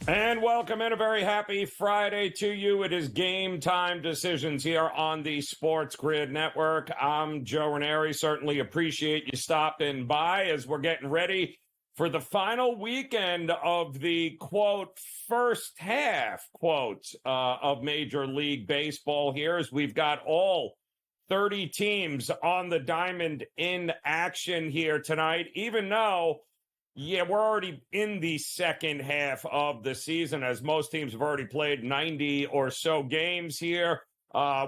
And welcome in. A very happy Friday to you. It is game time decisions here on the SportsGrid Network. I'm Joe Ranieri. Certainly appreciate you stopping by as we're getting ready for the final weekend of the, quote, first half, quote, of Major League Baseball here, as we've got all 30 teams on the diamond in action here tonight, even though we're already in the second half of the season, as most teams have already played 90 or so games here.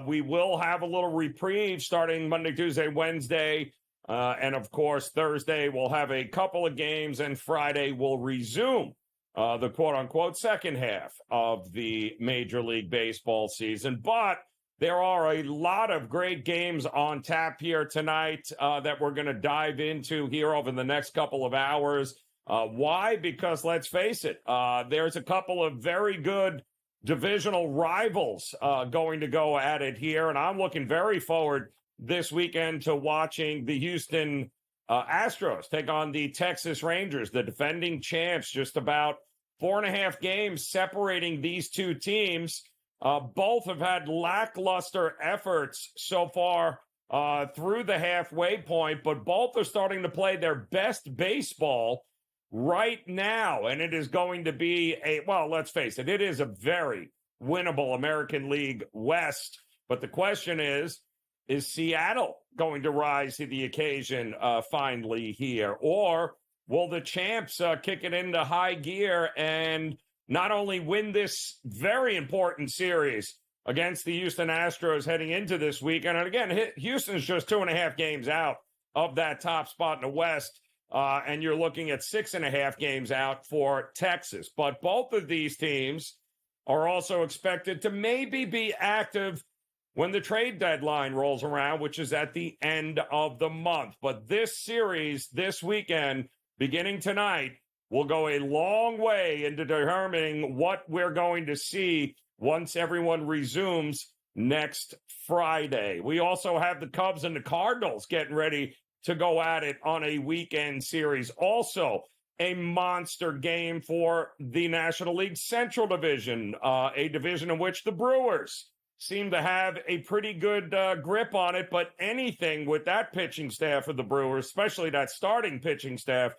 We will have a little reprieve starting Monday, Tuesday, Wednesday, and of course, Thursday we'll have a couple of games, and Friday we'll resume the quote-unquote second half of the Major League Baseball season. But there are a lot of great games on tap here tonight that we're going to dive into here over the next couple of hours. Why? Because let's face it, there's a couple of very good divisional rivals going to go at it here, and I'm looking very forward this weekend to watching the Houston Astros take on the Texas Rangers, the defending champs. Just about 4.5 games separating these two teams. Both have had lackluster efforts so far through the halfway point, but both are starting to play their best baseball right now. And it is going to be let's face it, it is a very winnable American League West. But the question is Seattle going to rise to the occasion finally here? Or will the champs kick it into high gear and not only win this very important series against the Houston Astros heading into this weekend? And again, Houston's just 2.5 games out of that top spot in the West, and you're looking at 6.5 games out for Texas. But both of these teams are also expected to maybe be active when the trade deadline rolls around, which is at the end of the month. But this series, this weekend, beginning tonight, will go a long way into determining what we're going to see once everyone resumes next Friday. We also have the Cubs and the Cardinals getting ready to go at it on a weekend series. Also, a monster game for the National League Central Division, a division in which the Brewers seem to have a pretty good grip on it. But anything with that pitching staff of the Brewers, especially that starting pitching staff,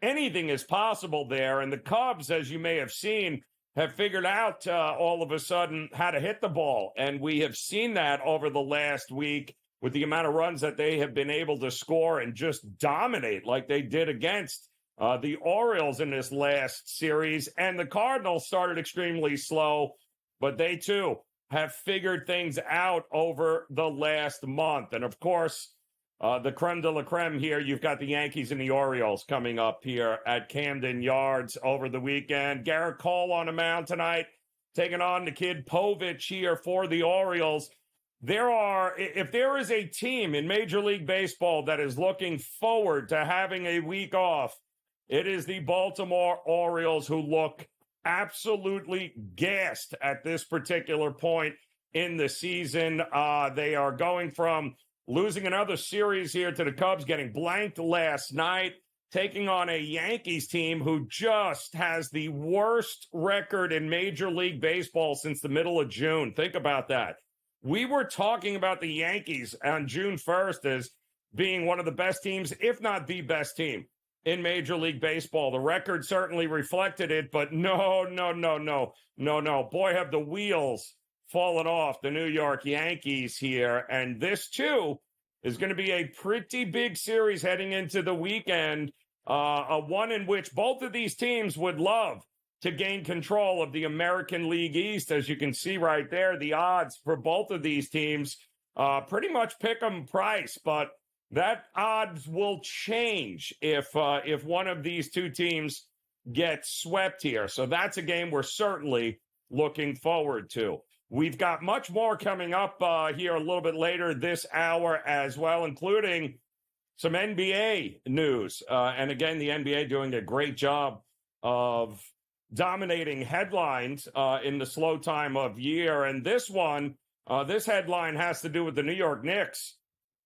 anything is possible there. And the Cubs, as you may have seen, have figured out all of a sudden how to hit the ball. And we have seen that over the last week with the amount of runs that they have been able to score and just dominate like they did against the Orioles in this last series. And the Cardinals started extremely slow, but they too have figured things out over the last month. And of course, the creme de la creme here, you've got the Yankees and the Orioles coming up here at Camden Yards over the weekend. Garrett Cole on the mound tonight, taking on the kid Povich here for the Orioles. If there is a team in Major League Baseball that is looking forward to having a week off, it is the Baltimore Orioles, who look absolutely gassed at this particular point in the season. They are going from losing another series here to the Cubs, getting blanked last night, taking on a Yankees team who just has the worst record in Major League Baseball since the middle of June. Think about that. We were talking about the Yankees on June 1st as being one of the best teams, if not the best team in Major League Baseball. The record certainly reflected it, but no. Boy, have the wheels fallen off the New York Yankees here. And this, too, is going to be a pretty big series heading into the weekend, one in which both of these teams would love to gain control of the American League East. As you can see right there, the odds for both of these teams pretty much pick 'em price, but that odds will change if one of these two teams gets swept here. So that's a game we're certainly looking forward to. We've got much more coming up here a little bit later this hour as well, including some NBA news. And again, the NBA doing a great job of dominating headlines in the slow time of year. And this headline has to do with the New York Knicks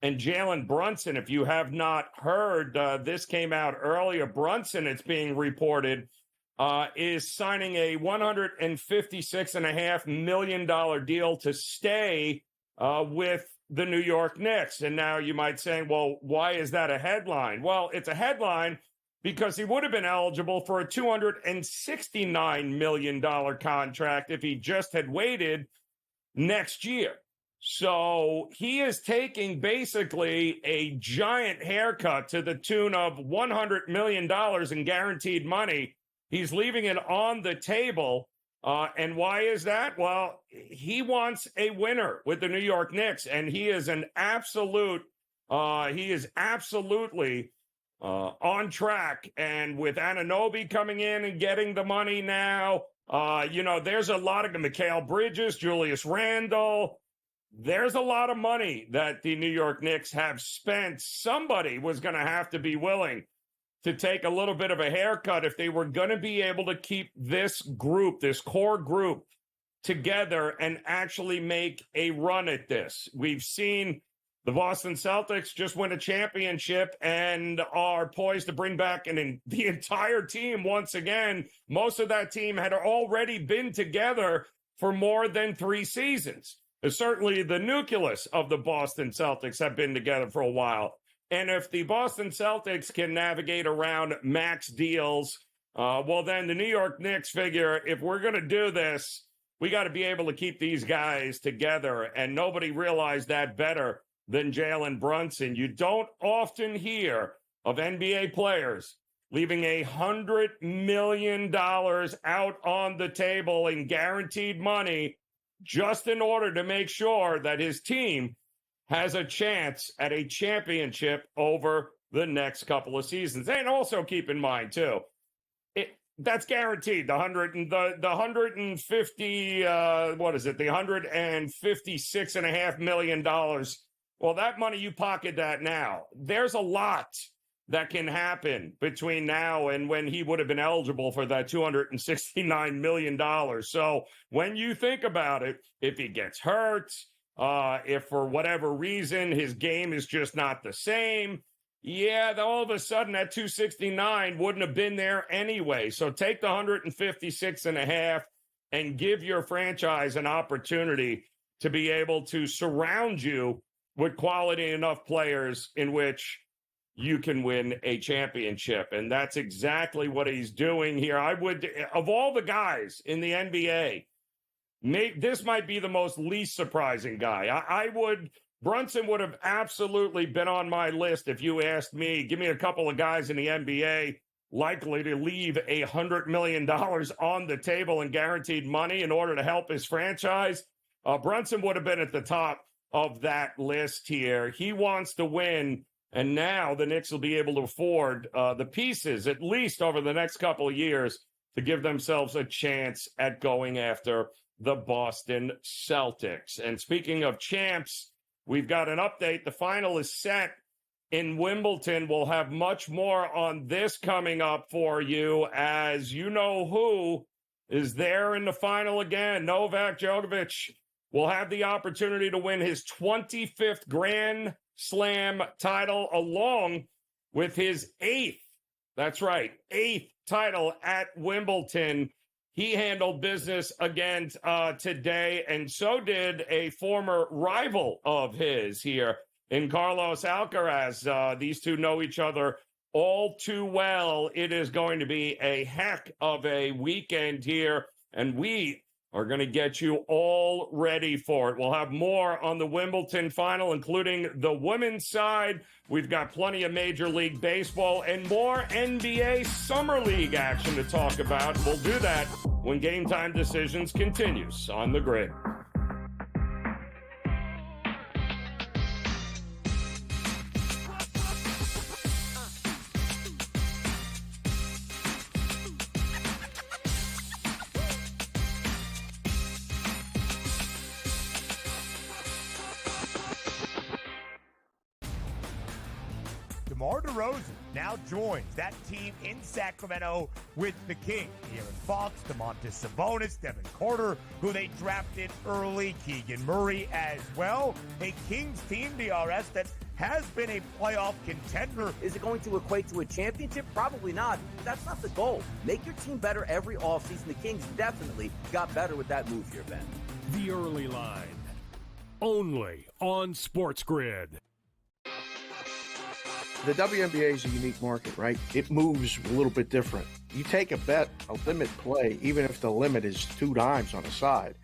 and Jalen Brunson. If you have not heard, this came out earlier. Brunson, it's being reported, is signing a $156.5 million deal to stay with the New York Knicks. And now you might say, well, why is that a headline? Well, it's a headline because he would have been eligible for a $269 million contract if he just had waited next year. So he is taking basically a giant haircut to the tune of $100 million in guaranteed money. He's leaving it on the table. And why is that? Well, he wants a winner with the New York Knicks, and he is absolutely on track. And with Anunoby coming in and getting the money now, there's a lot of Mikal Bridges, Julius Randle. There's a lot of money that the New York Knicks have spent. Somebody was going to have to be willing to take a little bit of a haircut if they were going to be able to keep this group, this core group, together and actually make a run at this. We've seen the Boston Celtics just win a championship and are poised to bring back the entire team once again. Most of that team had already been together for more than 3 seasons. Certainly the nucleus of the Boston Celtics have been together for a while. And if the Boston Celtics can navigate around max deals, well, then the New York Knicks figure, if we're going to do this, we got to be able to keep these guys together. And nobody realized that better than Jalen Brunson. You don't often hear of NBA players leaving $100 million out on the table in guaranteed money just in order to make sure that his team has a chance at a championship over the next couple of seasons. And also keep in mind, too, that's guaranteed. The $156.5 million. Well, that money, you pocket that now. There's a lot that can happen between now and when he would have been eligible for that $269 million. So when you think about it, if he gets hurt, if for whatever reason his game is just not the same, all of a sudden that 269 wouldn't have been there anyway. So take the 156.5 and give your franchise an opportunity to be able to surround you with quality enough players in which you can win a championship. And that's exactly what he's doing here. I would, of all the guys in the NBA, this might be the most least surprising guy. Brunson would have absolutely been on my list if you asked me, give me a couple of guys in the NBA likely to leave $100 million on the table in guaranteed money in order to help his franchise. Brunson would have been at the top of that list here. He wants to win. And now the Knicks will be able to afford the pieces, at least over the next couple of years, to give themselves a chance at going after the Boston Celtics. And speaking of champs, we've got an update. The final is set in Wimbledon. We'll have much more on this coming up for you, as you know who is there in the final again. Novak Djokovic will have the opportunity to win his 25th Grand Slam title, along with his 8th title at Wimbledon. He handled business again today, and so did a former rival of his here in Carlos Alcaraz. These two know each other all too well. It is going to be a heck of a weekend here, and we are going to get you all ready for it. We'll have more on the Wimbledon final, including the women's side. We've got plenty of Major League Baseball and more NBA Summer League action to talk about. We'll do that when Game Time Decisions continues on the Grid. DeMar DeRozan now joins that team in Sacramento with the Kings. De'Aaron Fox, Domantas Sabonis, Devin Carter, who they drafted early, Keegan Murray as well. A Kings team, DRS, that has been a playoff contender. Is it going to equate to a championship? Probably not. That's not the goal. Make your team better every offseason. The Kings definitely got better with that move here, Ben. The Early Line. Only on SportsGrid. The WNBA is a unique market, right? It moves a little bit different. You take a bet, a limit play, even if the limit is 2 dimes on a side,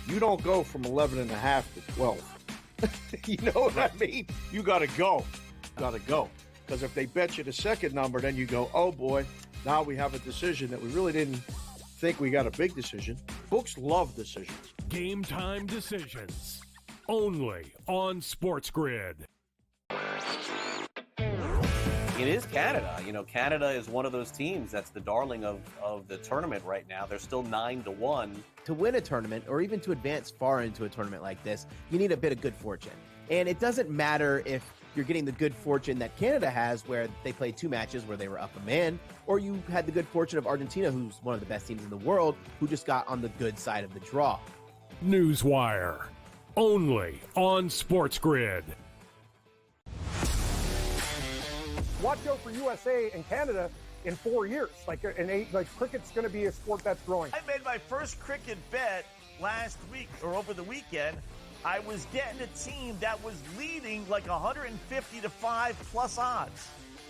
you don't go from 11.5 to 12. You know what I mean? You got to go. Because if they bet you the second number, then you go, oh boy, now we have a decision that we really didn't think we got a big decision. Books love decisions. Game time decisions. Only on SportsGrid. It is Canada. You know, Canada is one of those teams that's the darling of the tournament right now. They're still 9-1. To win a tournament, or even to advance far into a tournament like this, you need a bit of good fortune. And it doesn't matter if you're getting the good fortune that Canada has, where they played 2 matches where they were up a man, or you had the good fortune of Argentina, who's one of the best teams in the world, who just got on the good side of the draw. Newswire. Only on SportsGrid. Watch out for USA and Canada in 4 years. Like cricket's going to be a sport that's growing. I made my first cricket bet last week or over the weekend. I was getting a team that was leading like 150 to 5 plus odds.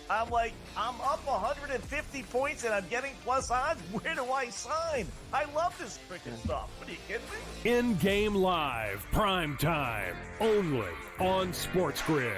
I'm like, I'm up 150 points and I'm getting plus odds. Where do I sign? I love this cricket stuff. What are you kidding me? In-game live, prime time, only on SportsGrid.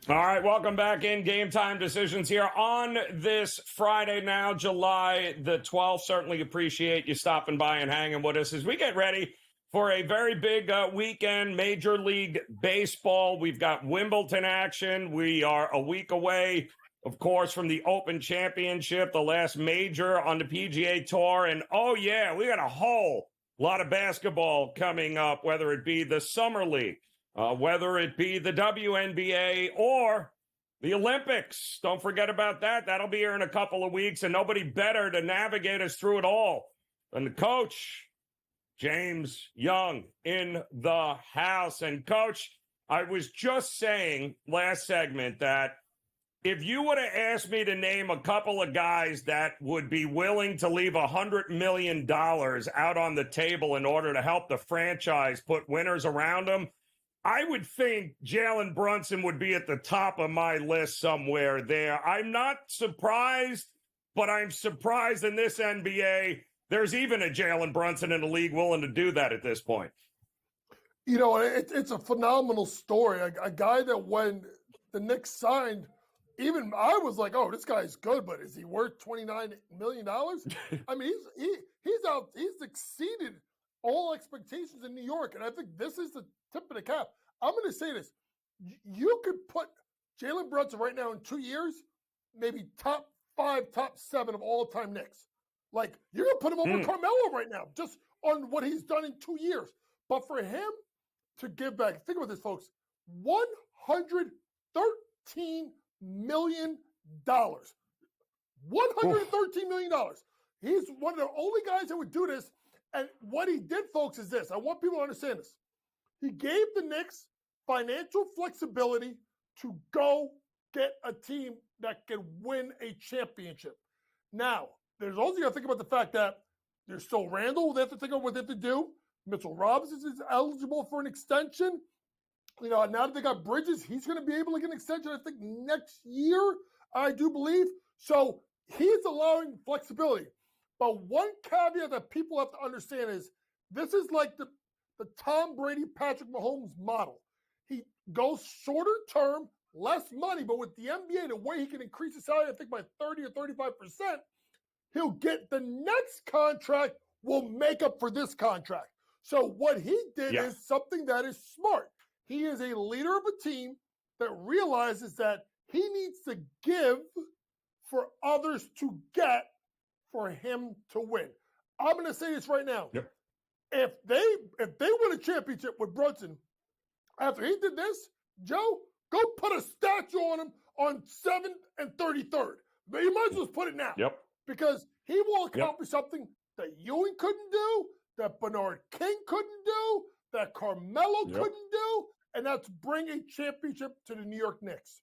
All right, welcome back in Game Time Decisions here on this Friday now, July the 12th. Certainly appreciate you stopping by and hanging with us as we get ready for a very big weekend, Major League Baseball. We've got Wiimbeldon action. We are a week away, of course, from the Open Championship, the last major on the PGA Tour. And, oh, yeah, we got a whole lot of basketball coming up, whether it be the Summer League, whether it be the WNBA or the Olympics. Don't forget about that. That'll be here in a couple of weeks, and nobody better to navigate us through it all than the coach, James Young, in the house. And, Coach, I was just saying last segment that if you would have asked me to name a couple of guys that would be willing to leave $100 million out on the table in order to help the franchise put winners around them, I would think Jalen Brunson would be at the top of my list somewhere there. I'm not surprised, but I'm surprised in this NBA there's even a Jalen Brunson in the league willing to do that at this point. You know, it's a phenomenal story. A guy that when the Knicks signed, even I was like, oh, this guy's good, but is he worth $29 million? I mean, he's exceeded all expectations in New York, and I think this is the tip of the cap. I'm going to say this. You could put Jalen Brunson right now in 2 years, maybe top 5, top 7 of all-time Knicks. Like, you're going to put him over Carmelo right now, just on what he's done in 2 years. But for him to give back, think about this, folks, $113 million. $113 million. He's one of the only guys that would do this. And what he did, folks, is this. I want people to understand this. He gave the Knicks financial flexibility to go get a team that can win a championship. Now, there's also got to think about the fact that there's still Randall. They have to think of what they have to do. Mitchell Robinson is eligible for an extension. You know, now that they got Bridges, he's going to be able to get an extension, I think, next year, I do believe. So he's allowing flexibility. But one caveat that people have to understand is this is like the Tom Brady, Patrick Mahomes model. He goes shorter term, less money, but with the NBA, the way he can increase his salary, I think by 30 or 35%, he'll get the next contract will make up for this contract. So what he did is something that is smart. He is a leader of a team that realizes that he needs to give for others to get for him to win. I'm going to say this right now. if they win a championship with Brunson, after he did this, Joe, go put a statue on him on 7th and 33rd. But you might as well just put it now. Yep. Because he will accomplish something that Ewing couldn't do, that Bernard King couldn't do, that Carmelo couldn't do, and that's bring a championship to the New York Knicks.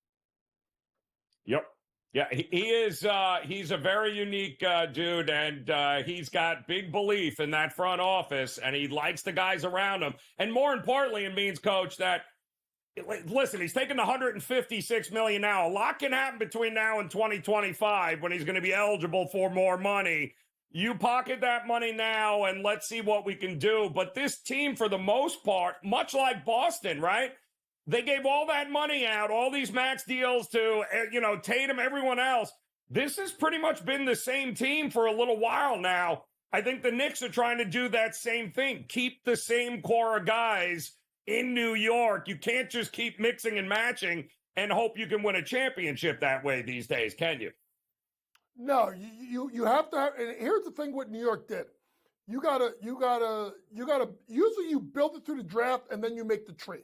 Yep. Yeah, he is. He's a very unique dude, and he's got big belief in that front office, and he likes the guys around him. And more importantly, it means, Coach, that listen, he's taking the $156 million now. A lot can happen between now and 2025 when he's going to be eligible for more money. You pocket that money now, and let's see what we can do. But this team, for the most part, much like Boston, right? They gave all that money out, all these max deals to, Tatum, everyone else. This has pretty much been the same team for a little while now. I think the Knicks are trying to do that same thing. Keep the same core of guys in New York. You can't just keep mixing and matching and hope you can win a championship that way these days, can you? No, you have to have, and here's the thing what New York did. You gotta, usually you build it through the draft and then you make the trade,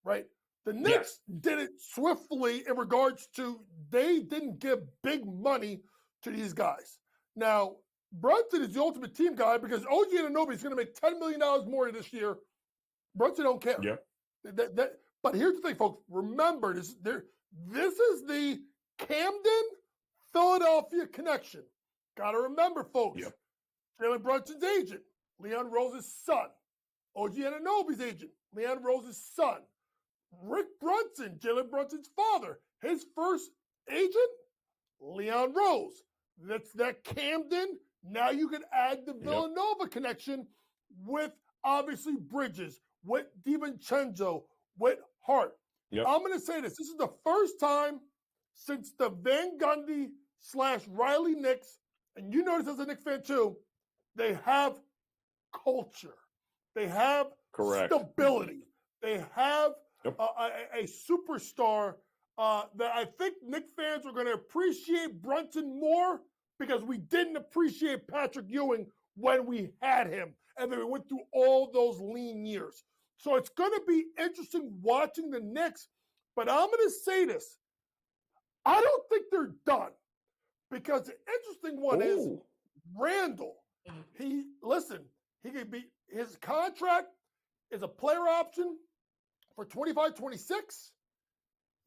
right? The Knicks did it swiftly in regards to they didn't give big money to these guys. Now, Brunson is the ultimate team guy because OG Anunoby is going to make $10 million more this year. Brunson don't care. Yeah. But here's the thing, folks. Remember, this is the Camden, Philadelphia connection. Got to remember, folks. Yep. Jalen Brunson's agent, Leon Rose's son. OG Anunoby's agent, Leon Rose's son. Rick Brunson, Jalen Brunson's father. His first agent, Leon Rose. That's that Camden. Now you can add the Villanova connection with, obviously, Bridges, with DiVincenzo, with Hart. Yep. I'm going to say this. This is the first time since the Van Gundy / Riley Knicks, and you notice as a Knicks fan too, they have culture. They have stability. They have a superstar that I think Knicks fans are going to appreciate Brunson more because we didn't appreciate Patrick Ewing when we had him. And then we went through all those lean years. So it's going to be interesting watching the Knicks. But I'm going to say this. I don't think they're done. Because the interesting one is Randall. He could be, his contract is a player option for 25-26.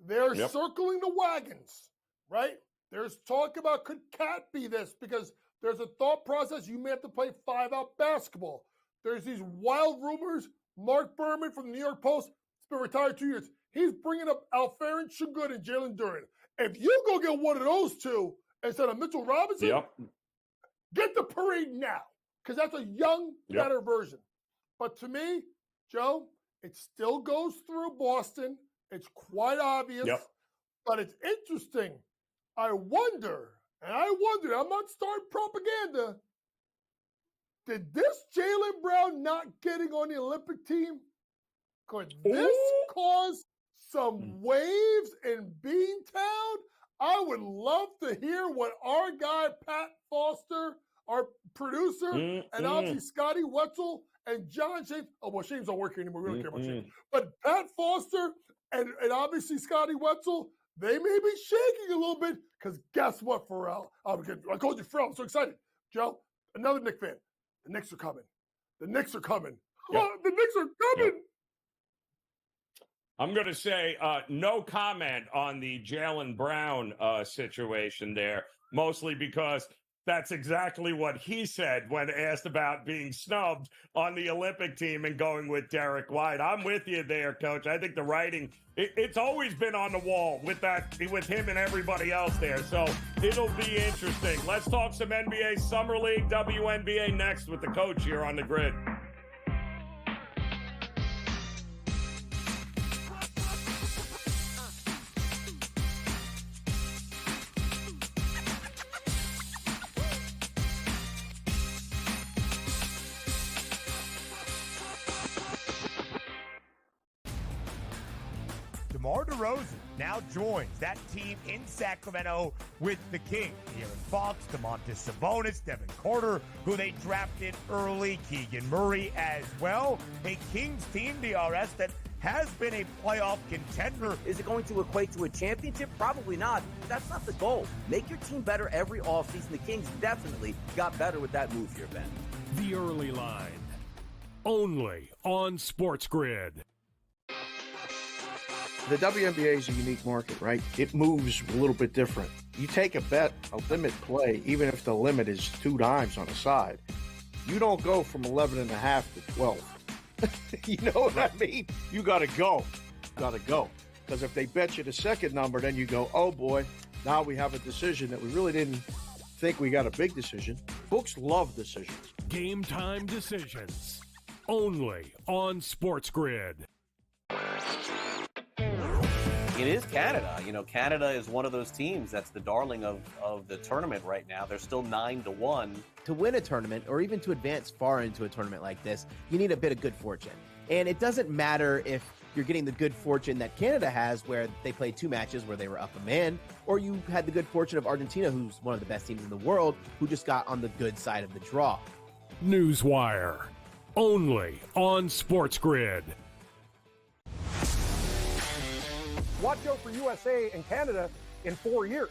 They're circling the wagons, right? There's talk about could Cat be this because there's a thought process you may have to play 5-out basketball. There's these wild rumors. Mark Berman from the New York Post has been retired 2 years. He's bringing up Alperen Şengün and Jalen Duren. If you go get one of those two instead of Mitchell Robinson, get the parade now because that's a young, better version. But to me, Joe, it still goes through Boston. It's quite obvious, but it's interesting. I'm not starting propaganda. Did this Jaylen Brown not getting on the Olympic team, could this cause some waves in Beantown? I would love to hear what our guy, Pat Foster, our producer, and obviously Scotty Wetzel and John Shames. Oh, well, Shames don't work here anymore. We don't care about Shames. But Pat Foster and obviously Scotty Wetzel, they may be shaking a little bit because guess what, Pharrell? I told you, Pharrell, I'm so excited. Joe, another Knicks fan. The Knicks are coming. The Knicks are coming. The Knicks are coming. I'm going to say no comment on the Jaylen Brown situation there, mostly because that's exactly what he said when asked about being snubbed on the Olympic team and going with Derek White. I'm with you there, Coach. I think the writing, it's always been on the wall with him and everybody else there. So it'll be interesting. Let's talk some NBA Summer League, WNBA next with the coach here on the grid. DeMar DeRozan now joins that team in Sacramento with the Kings. De'Aaron Fox, Domantas Sabonis, Devin Carter, who they drafted early, Keegan Murray as well. A Kings team, DRS, that has been a playoff contender. Is it going to equate to a championship? Probably not. That's not the goal. Make your team better every offseason. The Kings definitely got better with that move here, Ben. The Early Line. Only on SportsGrid. The WNBA is a unique market, right? It moves a little bit different. You take a bet, a limit play, even if the limit is 2 dimes on a side, you don't go from 11.5 to 12. You know what I mean? You got to go. Because if they bet you the second number, then you go, oh boy, now we have a decision that we really didn't think we got a big decision. Books love decisions. Game time decisions. Only on SportsGrid. It is Canada. You know, Canada is one of those teams that's the darling of the tournament right now. They're still 9-1. To win a tournament or even to advance far into a tournament like this, you need a bit of good fortune. And it doesn't matter if you're getting the good fortune that Canada has, where they played 2 matches where they were up a man, or you had the good fortune of Argentina, who's one of the best teams in the world, who just got on the good side of the draw. Newswire. Only on SportsGrid. Watch out for USA and Canada in 4 years.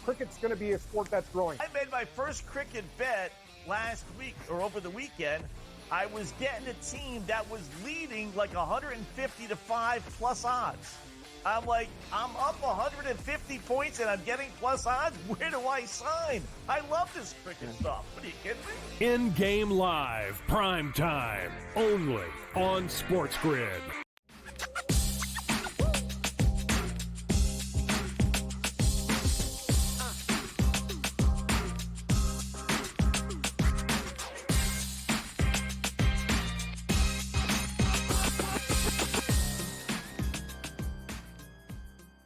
Cricket's going to be a sport that's growing. I made my first cricket bet last week or over the weekend. I was getting a team that was leading like 150 to 5 plus odds. I'm like, I'm up 150 points and I'm getting plus odds. Where do I sign? I love this cricket stuff. What are you kidding me? In-game live, prime time, only on SportsGrid.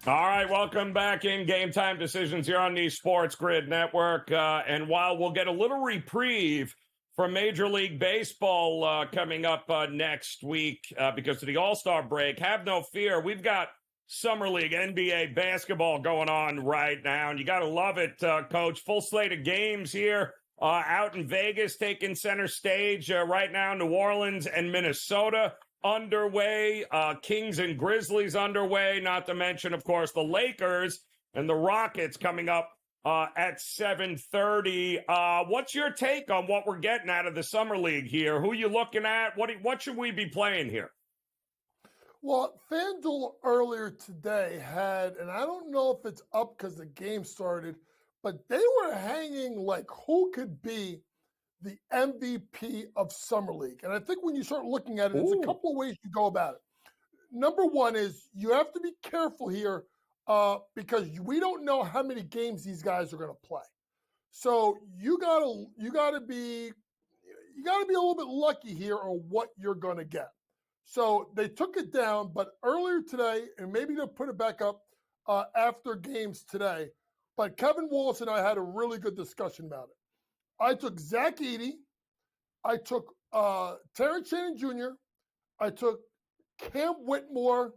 All right, welcome back in Game Time Decisions here on the SportsGrid Network. And while we'll get a little reprieve from Major League Baseball coming up next week because of the All-Star break, have no fear. We've got Summer League NBA basketball going on right now, and you got to love it, Coach. Full slate of games here out in Vegas, taking center stage right now. New Orleans and Minnesota underway, Kings and Grizzlies underway, not to mention, of course, the Lakers and the Rockets coming up at 7:30. What's your take on what we're getting out of the Summer League here? Who you looking at? What should we be playing here? Well, FanDuel earlier today had, and I don't know if it's up because the game started, but they were hanging like who could be the MVP of Summer League. And I think when you start looking at it, it's a couple of ways you go about it. Number one is you have to be careful here because we don't know how many games these guys are going to play. So you gotta be a little bit lucky here on what you're going to get. So they took it down, but earlier today, and maybe they'll put it back up after games today. But Kevin Wallace and I had a really good discussion about it. I took Zach Edey. I took Terrence Shannon Jr. I took Cam Whitmore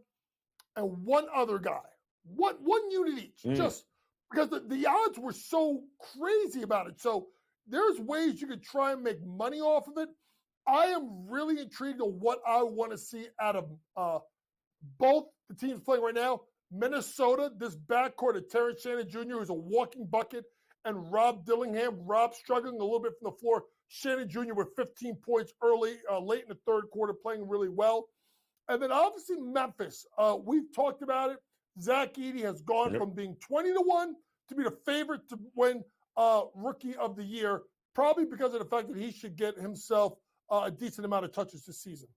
and one other guy. One unit each, just because the odds were so crazy about it. So there's ways you could try and make money off of it. I am really intrigued on what I want to see out of both the teams playing right now. Minnesota, this backcourt of Terrence Shannon Jr., who's a walking bucket, and Rob Dillingham. Rob struggling a little bit from the floor. Shannon Jr. with 15 points early, late in the third quarter, playing really well. And then obviously Memphis. We've talked about it. Zach Edey has gone from being 20-1 to be the favorite to win Rookie of the Year, probably because of the fact that he should get himself a decent amount of touches this season.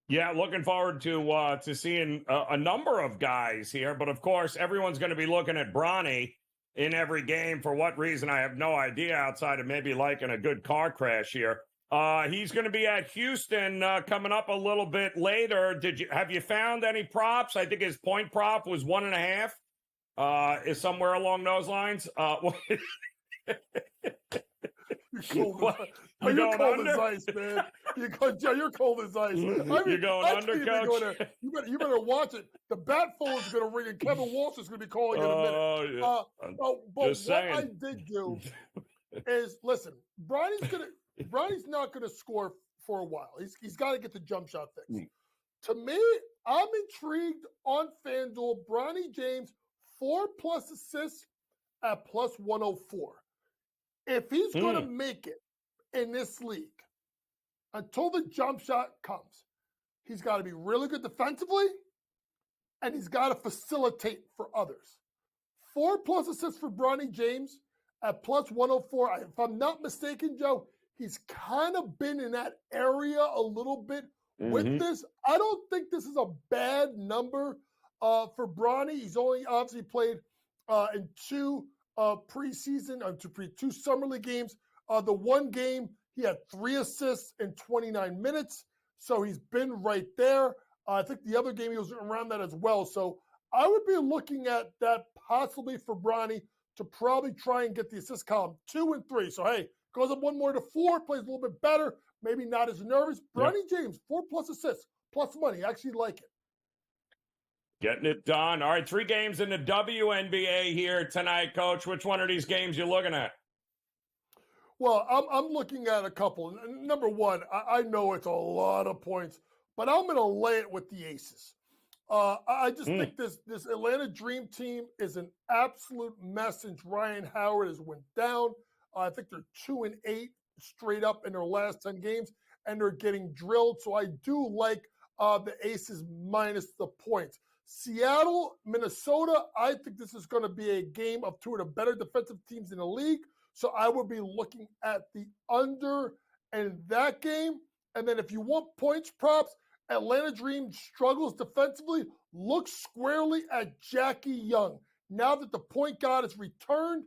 Yeah, looking forward to seeing a number of guys here. But, of course, everyone's going to be looking at Bronny in every game. For what reason, I have no idea, outside of maybe liking a good car crash here. He's going to be at Houston coming up a little bit later. Have you found any props? I think his point prop was 1.5. Is somewhere along those lines. You're cold. What? You're You going cold as under? ice, man. You're cold as ice. I mean, You're going I under, can't even go Coach? there. You better watch it. The bat phone is going to ring, and Kevin Walsh is going to be calling in a minute. Oh, yeah. I'm But just what I saying. did do is listen. Bronny's not going to score for a while. He's got to get the jump shot fixed. To me, I'm intrigued on FanDuel. Bronny James 4+ assists at plus 104. If he's going to make it in this league until the jump shot comes, he's got to be really good defensively, and he's got to facilitate for others. 4+ assists for Bronny James at plus 104. If I'm not mistaken, Joe, he's kind of been in that area a little bit with this. I don't think this is a bad number for Bronny. He's only obviously played in two preseason, two summer league games. The one game, he had 3 assists in 29 minutes. So he's been right there. I think the other game he was around that as well. So I would be looking at that possibly for Bronny to probably try and get the assist column 2 and 3. So, hey, goes up one more to 4, plays a little bit better, maybe not as nervous. Bronny James, 4+ assists, plus money. I actually like it. Getting it done. All right, 3 games in the WNBA here tonight, Coach. Which one of these games you looking at? Well, I'm looking at a couple. Number one, I know it's a lot of points, but I'm going to lay it with the Aces. I just think this Atlanta Dream team is an absolute mess since Ryan Howard has went down. I think they're 2-8 straight up in their last 10 games, and they're getting drilled. So I do like the Aces minus the points. Seattle, Minnesota, I think this is going to be a game of 2 of the better defensive teams in the league. So I would be looking at the under in that game. And then if you want points props, Atlanta Dream struggles defensively. Look squarely at Jackie Young. Now that the point guard has returned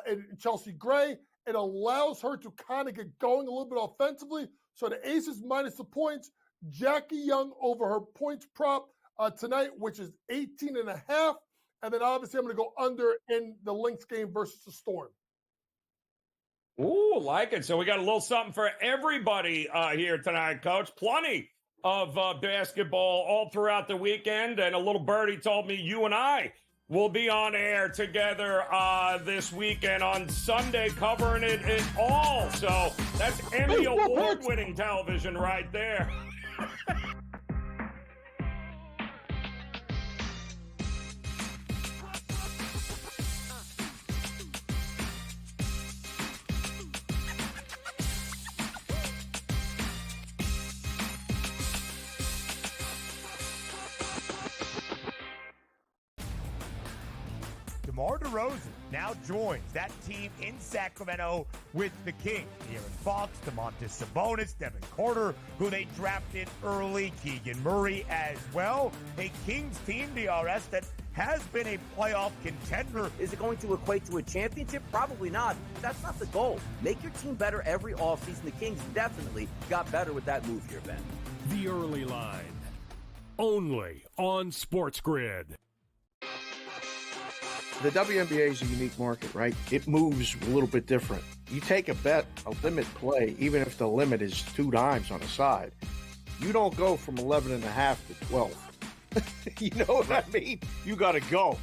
in Chelsea Gray, it allows her to kind of get going a little bit offensively. So the Aces minus the points. Jackie Young over her points prop tonight, which is 18.5. And then obviously I'm going to go under in the Lynx game versus the Storm. Ooh, like it. So we got a little something for everybody here tonight, Coach. Plenty of basketball all throughout the weekend. And a little birdie told me you and I will be on air together this weekend on Sunday, covering it all. So that's Emmy Award-winning television right there. DeMar DeRozan now joins that team in Sacramento with the Kings. De'Aaron Fox, Domantas Sabonis, Devin Carter, who they drafted early, Keegan Murray as well. A Kings team, DRS, that has been a playoff contender. Is it going to equate to a championship? Probably not. That's not the goal. Make your team better every offseason. The Kings definitely got better with that move here, Ben. The Early Line. Only on SportsGrid. The WNBA is a unique market, right? It moves a little bit different. You take a bet, a limit play, even if the limit is 2 dimes on a side, you don't go from 11.5 to 12. You know what I mean? You got to go.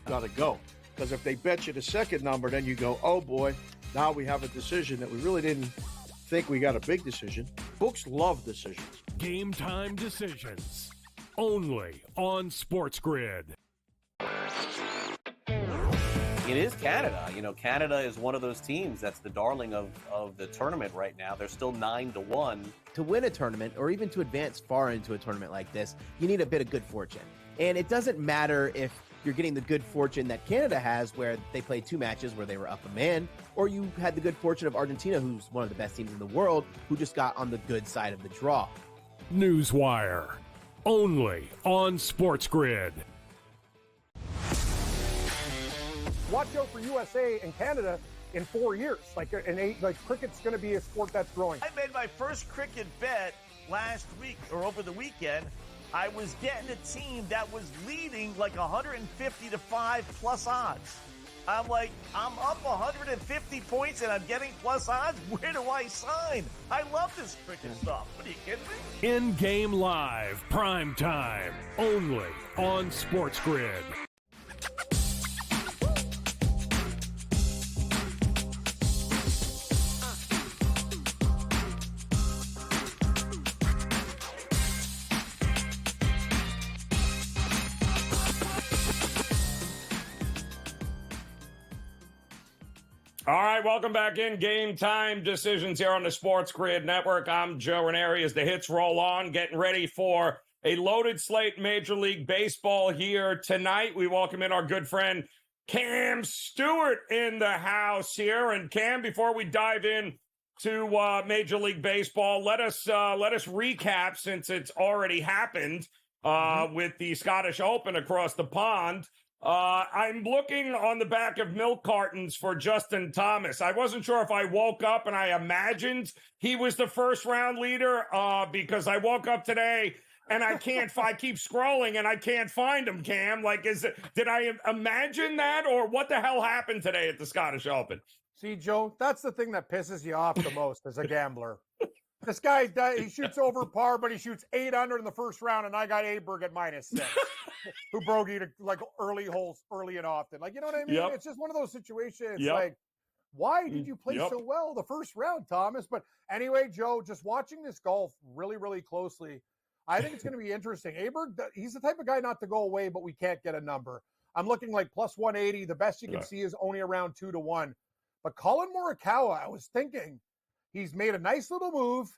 Because if they bet you the second number, then you go, oh boy, now we have a decision that we really didn't think we got a big decision. Books love decisions. Game time decisions. Only on SportsGrid. It is Canada. You know, Canada is one of those teams that's the darling of the tournament right now. They're still 9-1. To win a tournament, or even to advance far into a tournament like this, you need a bit of good fortune. And it doesn't matter if you're getting the good fortune that Canada has, where they played 2 matches where they were up a man, or you had the good fortune of Argentina, who's one of the best teams in the world, who just got on the good side of the draw. Newswire. Only on SportsGrid. Watch out for USA and Canada in 4 years. Cricket's going to be a sport that's growing. I made my first cricket bet last week or over the weekend. I was getting a team that was leading like 150 to 5 plus odds. I'm like, I'm up 150 points and I'm getting plus odds. Where do I sign? I love this cricket stuff. What are you kidding me? In-game live, prime time, only on SportsGrid. All right, welcome back in. Game time decisions here on the Sports Grid Network. I'm Joe Ranieri as the hits roll on, getting ready for a loaded slate Major League Baseball here tonight. We welcome in our good friend Cam Stewart in the house here. And Cam, before we dive in to Major League Baseball, let us recap, since it's already happened with the Scottish Open across the pond. I'm looking on the back of milk cartons for Justin Thomas. I wasn't sure if I woke up and I imagined he was the first round leader because I woke up today and I keep scrolling and I can't find him, Cam. Like, did I imagine that, or what the hell happened today at the Scottish Open? See, Joe, that's the thing that pisses you off the most as a gambler. This guy, he shoots over par, but he shoots 8 under in the first round, and I got Aberg at -6, who bogeyed like early holes, early and often. Like, you know what I mean? Yep. It's just one of those situations. Yep. Like, why did you play Yep. so well the first round, Thomas? But anyway, Joe, just watching this golf really, really closely, I think it's going to be interesting. Aberg, he's the type of guy not to go away, but we can't get a number. I'm looking like plus 180. The best you can see is only around 2-1. But Colin Morikawa, I was thinking, he's made a nice little move.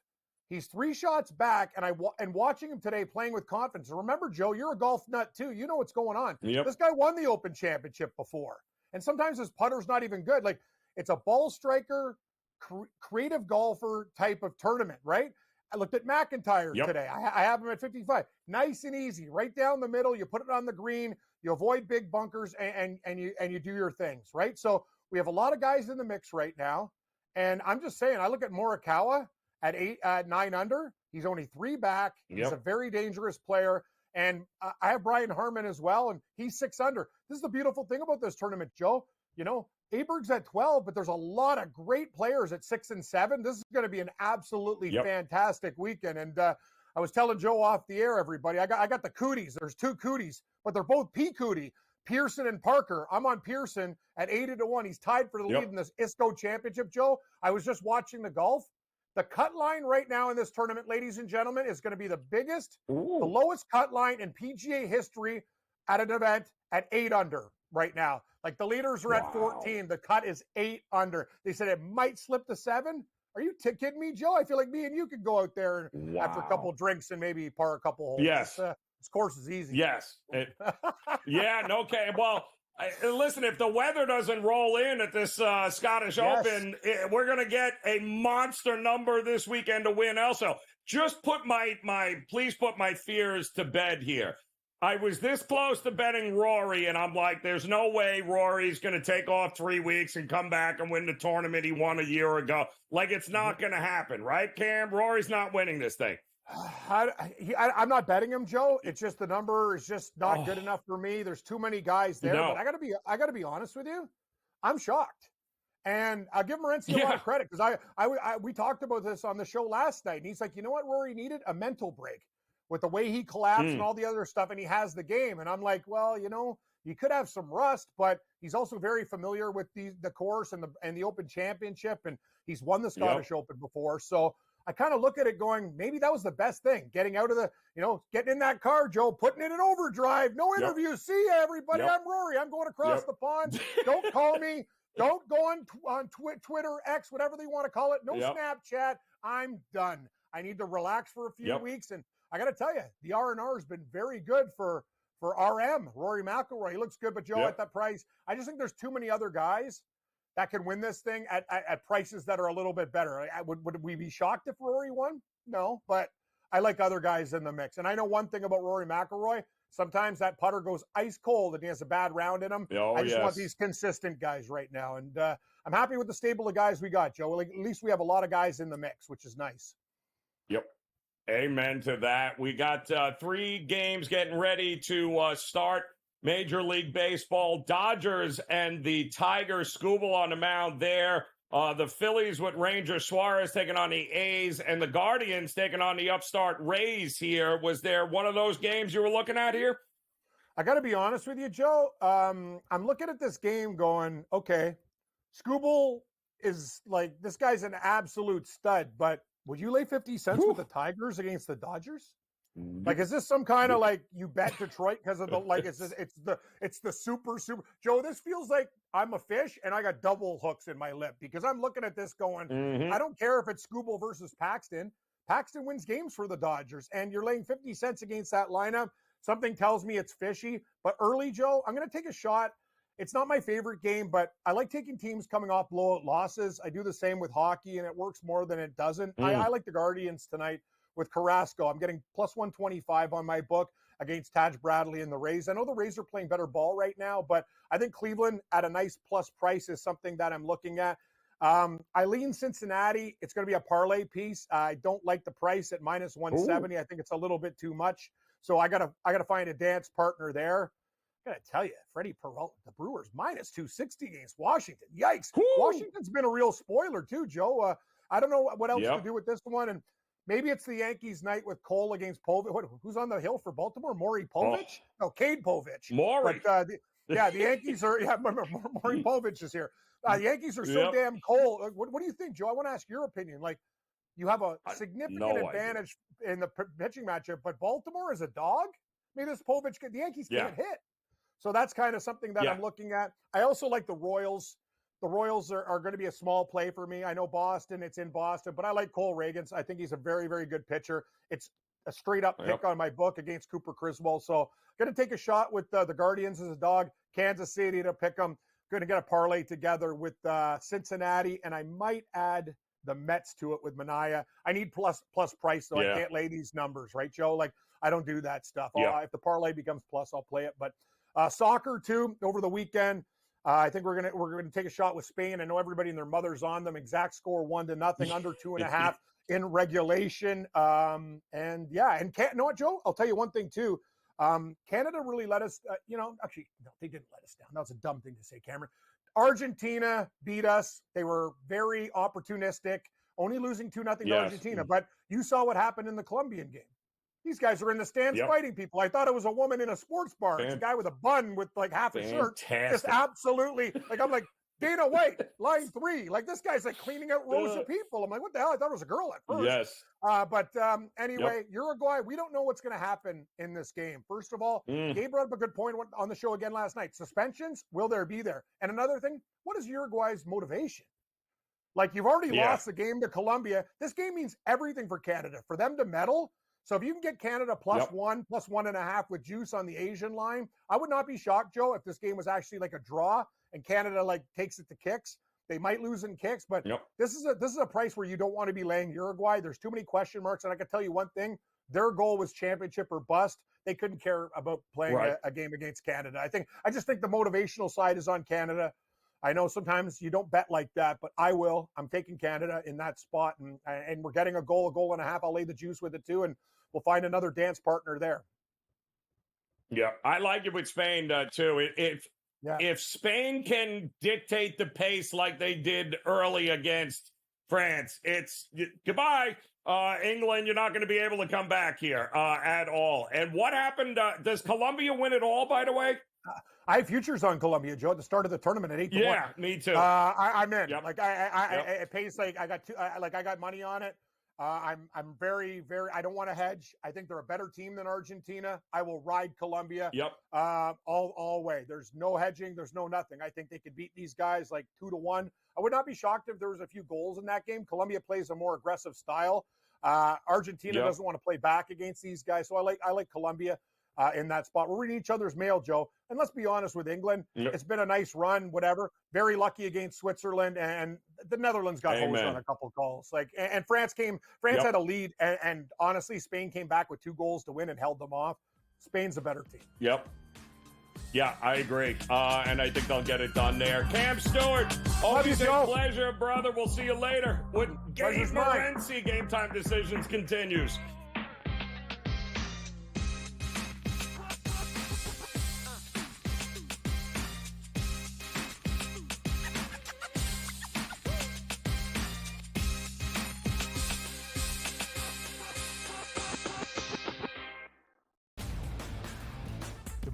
He's 3 shots back, and watching him today playing with confidence. And remember, Joe, you're a golf nut too. You know what's going on. Yep. This guy won the Open Championship before, and sometimes his putter's not even good. Like, it's a ball striker, creative golfer type of tournament, right? I looked at McIntyre today. I have him at 55. Nice and easy, right down the middle. You put it on the green. You avoid big bunkers, and you do your things, right? So we have a lot of guys in the mix right now, and I'm just saying, I look at Morikawa at 9 under. He's only 3 back. He's a very dangerous player. And I have Brian Harman as well, and he's 6 under. This is the beautiful thing about this tournament, Joe. You know, Aberg's at 12, but there's a lot of great players at 6 and 7. This is going to be an absolutely fantastic weekend. And I was telling Joe off the air, everybody, I got the cooties. There's 2 cooties, but they're both P cootie. Pearson and Parker. I'm on Pearson at 80-1. He's tied for the lead in this ISCO championship, Joe. I was just watching the golf. The cut line right now in this tournament, ladies and gentlemen, is going to be the biggest, the lowest cut line in PGA history at an event at 8 under right now. Like, the leaders are at 14. The cut is 8 under. They said it might slip to 7. Are you kidding me, Joe? I feel like me and you could go out there after a couple drinks and maybe par a couple holes. Yes. This course is easy. Yes. Okay. Well, listen, if the weather doesn't roll in at this Scottish Open, we're going to get a monster number this weekend to win. Also, just put please put my fears to bed here. I was this close to betting Rory, and I'm like, there's no way Rory's going to take off 3 weeks and come back and win the tournament he won a year ago. Like, it's not going to happen, right, Cam? Rory's not winning this thing. I'm not betting him, Joe. It's just the number is just not good enough for me. There's too many guys there. No. But I gotta be honest with you. I'm shocked, and I'll give Morency a lot of credit, because we talked about this on the show last night, and he's like, you know what, Rory needed a mental break with the way he collapsed and all the other stuff, and he has the game. And I'm like, well, you know, you could have some rust, but he's also very familiar with the course and the Open Championship, and he's won the Scottish Open before, so. I kind of look at it going, maybe that was the best thing. Getting out of getting in that car, Joe, putting it in overdrive. No interviews. See ya, everybody. I'm Rory. I'm going across the pond. Don't call me. Don't go on Twitter, X, whatever they want to call it. No Snapchat. I'm done. I need to relax for a few weeks. And I got to tell you, the R&R has been very good for RM, Rory McIlroy. He looks good, but Joe, at that price, I just think there's too many other guys that can win this thing at prices that are a little bit better. Would we be shocked if Rory won? No, but I like other guys in the mix. And I know one thing about Rory McIlroy. Sometimes that putter goes ice cold and he has a bad round in him. I just want these consistent guys right now. And I'm happy with the stable of guys we got, Joe. Like, at least we have a lot of guys in the mix, which is nice. Yep. Amen to that. We got 3 games getting ready to start Major League Baseball. Dodgers and the Tigers, Scooble on the mound there. The Phillies with Ranger Suarez taking on the A's, and the Guardians taking on the upstart Rays here. Was there one of those games you were looking at here? I got to be honest with you, Joe. I'm looking at this game going, okay, Scooble is like, this guy's an absolute stud, but would you lay 50 cents with the Tigers against the Dodgers? Like, is this some kind of like you bet Detroit because of the like it's the super Joe? This feels like I'm a fish and I got double hooks in my lip because I'm looking at this going, I don't care if it's Scooble versus Paxton. Paxton wins games for the Dodgers, and you're laying 50 cents against that lineup. Something tells me it's fishy. But early, Joe, I'm going to take a shot. It's not my favorite game, but I like taking teams coming off blowout losses. I do the same with hockey, and it works more than it doesn't. I like the Guardians tonight with Carrasco. I'm getting plus 125 on my book against Taj Bradley and the Rays. I know the Rays are playing better ball right now, but I think Cleveland at a nice plus price is something that I'm looking at. I lean Cincinnati. It's going to be a parlay piece. I don't like the price at minus 170. I think it's a little bit too much. So I gotta find a dance partner there. I gotta tell you, Freddie Peralta, the Brewers minus 260 against Washington. Yikes! Washington's been a real spoiler too, Joe. I don't know what else to do with this one, and maybe it's the Yankees night with Cole against Povich. Who's on the hill for Baltimore? Maury Povich? No, Cade Povich. Maury. But, the Yankees are. Yeah, Maury Povich is here. The Yankees are so damn cold. What do you think, Joe? I want to ask your opinion. Like, you have a significant advantage in the pitching matchup, but Baltimore is a dog. Maybe this Povich, the Yankees can't hit. So that's kind of something that I'm looking at. I also like the Royals. The Royals are going to be a small play for me. I know Boston, it's in Boston, but I like Cole Reagans. I think he's a very, very good pitcher. It's a straight up pick on my book against Cooper Criswell. So going to take a shot with the Guardians as a dog, Kansas City to pick them. Going to get a parlay together with Cincinnati, and I might add the Mets to it with Manaea. I need plus price, though. I can't lay these numbers, right, Joe? Like, I don't do that stuff. If the parlay becomes plus, I'll play it. But soccer, too, over the weekend. I think we're gonna take a shot with Spain. I know everybody and their mother's on them. Exact score 1-0, under 2.5 in regulation. You know what, Joe? I'll tell you one thing too. Canada really let us. Actually, no, they didn't let us down. That was a dumb thing to say, Cameron. Argentina beat us. They were very opportunistic, only losing 2-0 to Argentina. But you saw what happened in the Colombian game. These guys are in the stands fighting people. I thought it was a woman in a sports bar. It's a guy with a bun with like half a shirt. Just absolutely, like, I'm like, Dana White, line 3. Like, this guy's like cleaning out rows of people. I'm like, what the hell? I thought it was a girl at first. Yes. Anyway, Uruguay, we don't know what's going to happen in this game. First of all, Gabe brought up a good point on the show again last night. Suspensions, will there be there? And another thing, what is Uruguay's motivation? Like, you've already lost the game to Colombia. This game means everything for Canada. For them to medal, so if you can get Canada plus 1, plus 1.5 with juice on the Asian line, I would not be shocked, Joe, if this game was actually like a draw and Canada like takes it to kicks. They might lose in kicks, but this is a price where you don't want to be laying Uruguay. There's too many question marks, and I can tell you one thing: their goal was championship or bust. They couldn't care about playing a game against Canada. I just think the motivational side is on Canada. I know sometimes you don't bet like that, but I will. I'm taking Canada in that spot, and we're getting a goal and a half. I'll lay the juice with it too, and we'll find another dance partner there. Yeah, I like it with Spain too. If Spain can dictate the pace like they did early against France, it's goodbye, England. You're not going to be able to come back here at all. And what happened? Does Colombia win it all, by the way? I have futures on Colombia, Joe, at the start of the tournament at 8-1. Yeah, me too. I'm in. Like it pays like I got money on it. I'm very, very. I don't want to hedge. I think they're a better team than Argentina. I will ride Colombia. All way. There's no hedging. There's no nothing. I think they could beat these guys like 2-1. I would not be shocked if there was a few goals in that game. Colombia plays a more aggressive style. Argentina doesn't want to play back against these guys, so I like Colombia in that spot. We're reading each other's mail, Joe. And let's be honest with England. It's been a nice run, whatever. Very lucky against Switzerland, and the Netherlands got hosed on a couple calls. And France had a lead, and honestly, Spain came back with 2 goals to win and held them off. Spain's a better team. Yeah, I agree. And I think they'll get it done there. Cam Stewart, always a pleasure, brother. We'll see you later. With Gabe Morency, Game Time Decisions continues.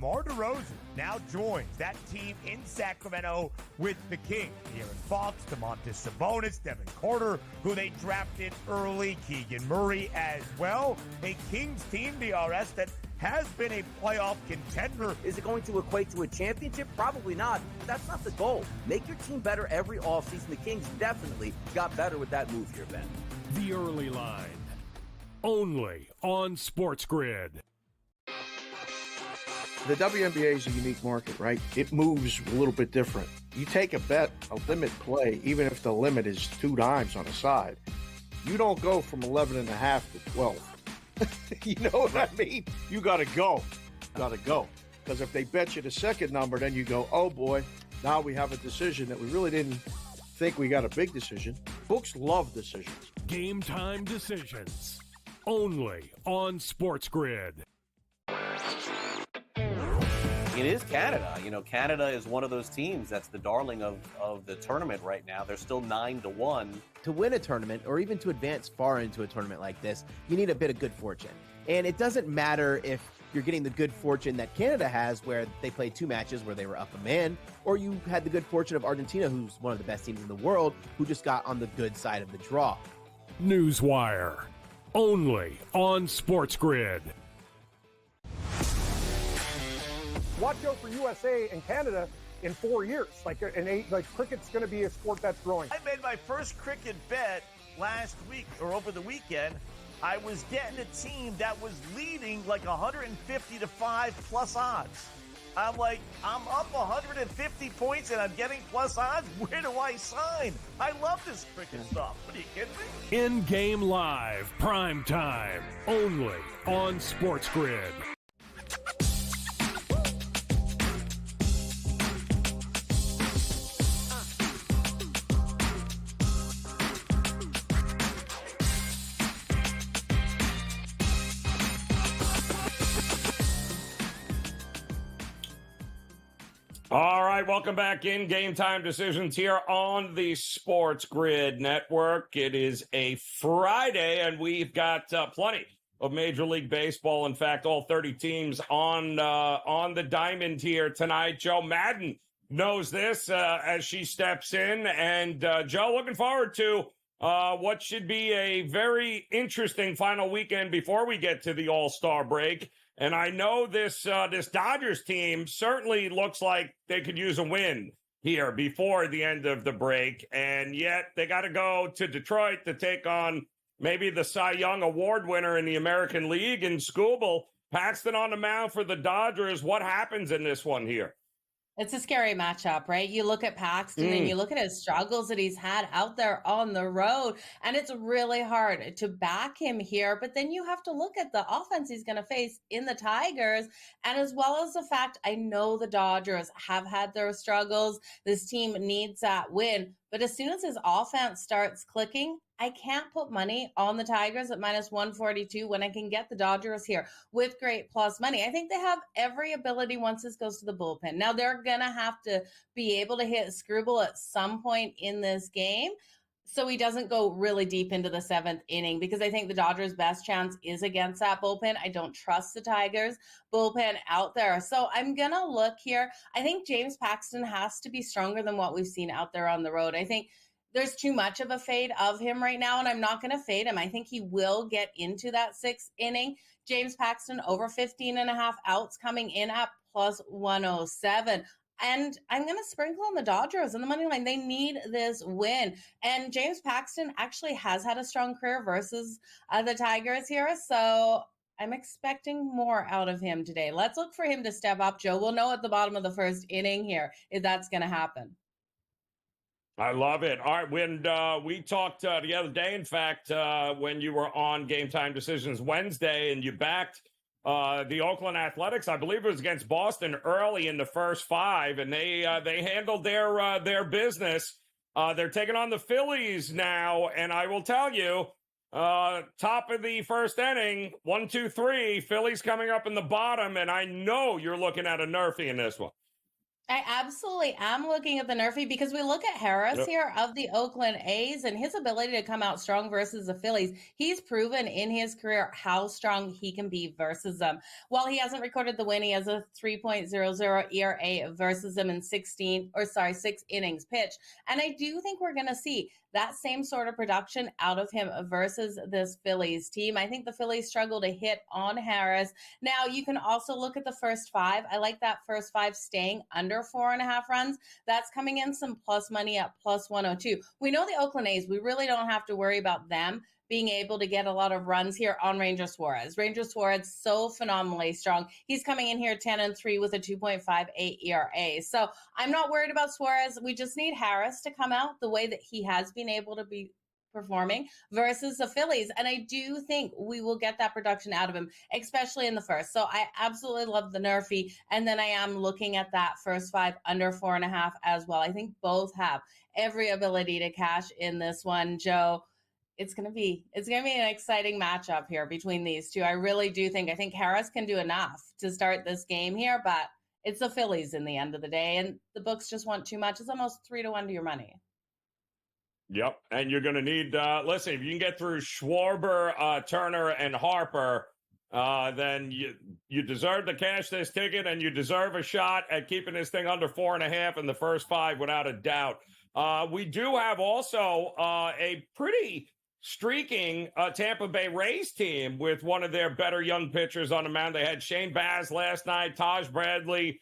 DeMar DeRozan now joins that team in Sacramento with the Kings. De'Aaron Fox, Domantas Sabonis, Devin Carter, who they drafted early, Keegan Murray as well. A Kings team, DRS, that has been a playoff contender. Is it going to equate to a championship? Probably not. That's not the goal. Make your team better every offseason. The Kings definitely got better with that move here, Ben. The Early Line. Only on SportsGrid. The WNBA is a unique market, right? It moves a little bit different. You take a bet, a limit play, even if the limit is 2 dimes on a side, you don't go from 11.5 to 12. You know what I mean? You got to go. Got to go. Because if they bet you the second number, then you go, oh boy, now we have a decision that we really didn't think we got a big decision. Books love decisions. Game time decisions. Only on SportsGrid. It is Canada. You know, Canada is one of those teams that's the darling of the tournament right now. They're still 9-1. To win a tournament or even to advance far into a tournament like this, you need a bit of good fortune. And it doesn't matter if you're getting the good fortune that Canada has, where they played 2 matches where they were up a man, or you had the good fortune of Argentina, who's one of the best teams in the world, who just got on the good side of the draw. Newswire. Only on SportsGrid. Watch out for USA and Canada in 4 years. Cricket's going to be a sport that's growing. I made my first cricket bet last week or over the weekend. I was getting a team that was leading like 150 to 5 plus odds. I'm like, I'm up 150 points and I'm getting plus odds. Where do I sign? I love this cricket stuff. What are you kidding me? In-game live, prime time, only on SportsGrid. All right, welcome back in Game Time Decisions here on the SportsGrid Network. It is a Friday, and we've got plenty of Major League Baseball. In fact, all 30 teams on the diamond here tonight. Joe Madden knows this as she steps in. And, Joe, looking forward to what should be a very interesting final weekend before we get to the All-Star break. And I know this Dodgers team certainly looks like they could use a win here before the end of the break. And yet they got to go to Detroit to take on maybe the Cy Young Award winner in the American League in Skubal. Paxton on the mound for the Dodgers. What happens in this one here? It's a scary matchup, right? You look at Paxton and you look at his struggles that he's had out there on the road, and it's really hard to back him here. But then you have to look at the offense he's going to face in the Tigers, and as well as the fact I know the Dodgers have had their struggles. This team needs that win. But as soon as his offense starts clicking, I can't put money on the Tigers at minus 142 when I can get the Dodgers here with great plus money. I think they have every ability once this goes to the bullpen. Now, they're going to have to be able to hit Skubal at some point in this game so he doesn't go really deep into the 7th inning, because I think the Dodgers' best chance is against that bullpen. I don't trust the Tigers' bullpen out there. So I'm going to look here. I think James Paxton has to be stronger than what we've seen out there on the road. I think there's too much of a fade of him right now, and I'm not going to fade him. I think he will get into that 6th inning. James Paxton over 15.5 outs coming in at plus 107. And I'm going to sprinkle on the Dodgers on the money line. They need this win. And James Paxton actually has had a strong career versus the Tigers here. So I'm expecting more out of him today. Let's look for him to step up, Joe. We'll know at the bottom of the 1st inning here if that's going to happen. I love it. All right, when we talked the other day, in fact, when you were on Game Time Decisions Wednesday and you backed the Oakland Athletics, I believe it was against Boston early in the first 5, and they handled their business. They're taking on the Phillies now, and I will tell you, top of the 1st inning, 1, 2, 3, Phillies coming up in the bottom, and I know you're looking at a Nerfy in this one. I absolutely am looking at the Nerfy because we look at Harris here of the Oakland A's and his ability to come out strong versus the Phillies. He's proven in his career how strong he can be versus them. While he hasn't recorded the win, he has a 3.00 ERA versus them in 6 innings pitched. And I do think we're going to see that same sort of production out of him versus this Phillies team. I think the Phillies struggle to hit on Harris. Now, you can also look at the first 5. I like that first 5 staying under 4.5 runs. That's coming in some plus money at plus 102. We know the Oakland A's, we really don't have to worry about them being able to get a lot of runs here on Ranger Suarez. Ranger Suarez, so phenomenally strong. He's coming in here 10-3 with a 2.58 ERA. So I'm not worried about Suarez. We just need Harris to come out the way that he has been able to be performing versus the Phillies. And I do think we will get that production out of him, especially in the first. So I absolutely love the Nerfy. And then I am looking at that first 5 under 4.5 as well. I think both have every ability to cash in this one, Joe. It's gonna be an exciting matchup here between these two. I really do think. I think Harris can do enough to start this game here, but it's the Phillies in the end of the day, and the books just want too much. It's almost 3-1 to your money. Yep, and you're going to need. Listen, if you can get through Schwarber, Turner, and Harper, then you deserve to cash this ticket, and you deserve a shot at keeping this thing under 4.5 in the first 5, without a doubt. We do have also a pretty streaking Tampa Bay Rays team with one of their better young pitchers on the mound. They had Shane Baz last night, Taj Bradley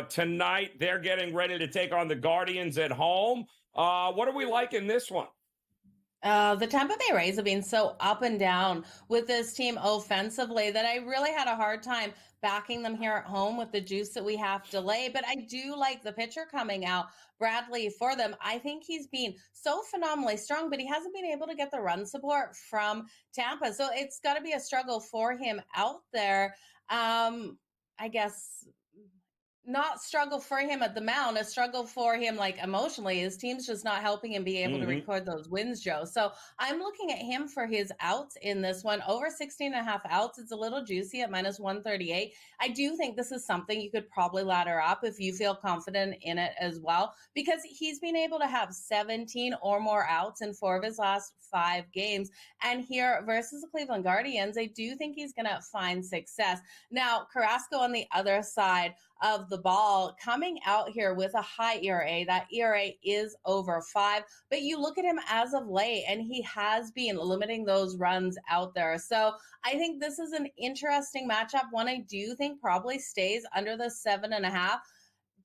tonight. They're getting ready to take on the Guardians at home. What are we like in this one? The Tampa Bay Rays have been so up and down with this team offensively that I really had a hard time backing them here at home with the juice that we have to lay. But I do like the pitcher coming out, Bradley, for them. I think he's been so phenomenally strong, but he hasn't been able to get the run support from Tampa. So it's got to be a struggle for him out there. I guess not struggle for him at the mound, a struggle for him like emotionally. His team's just not helping him be able to record those wins, Joe. So I'm looking at him for his outs in this one. Over 16.5 outs. It's a little juicy at minus 138. I do think this is something you could probably ladder up if you feel confident in it as well, because he's been able to have 17 or more outs in 4 of his last 5 games. And here versus the Cleveland Guardians, I do think he's going to find success. Now, Carrasco on the other side of the ball coming out here with a high ERA. That ERA is over 5, but you look at him as of late and he has been limiting those runs out there. So I think this is an interesting matchup. One I do think probably stays under the 7.5,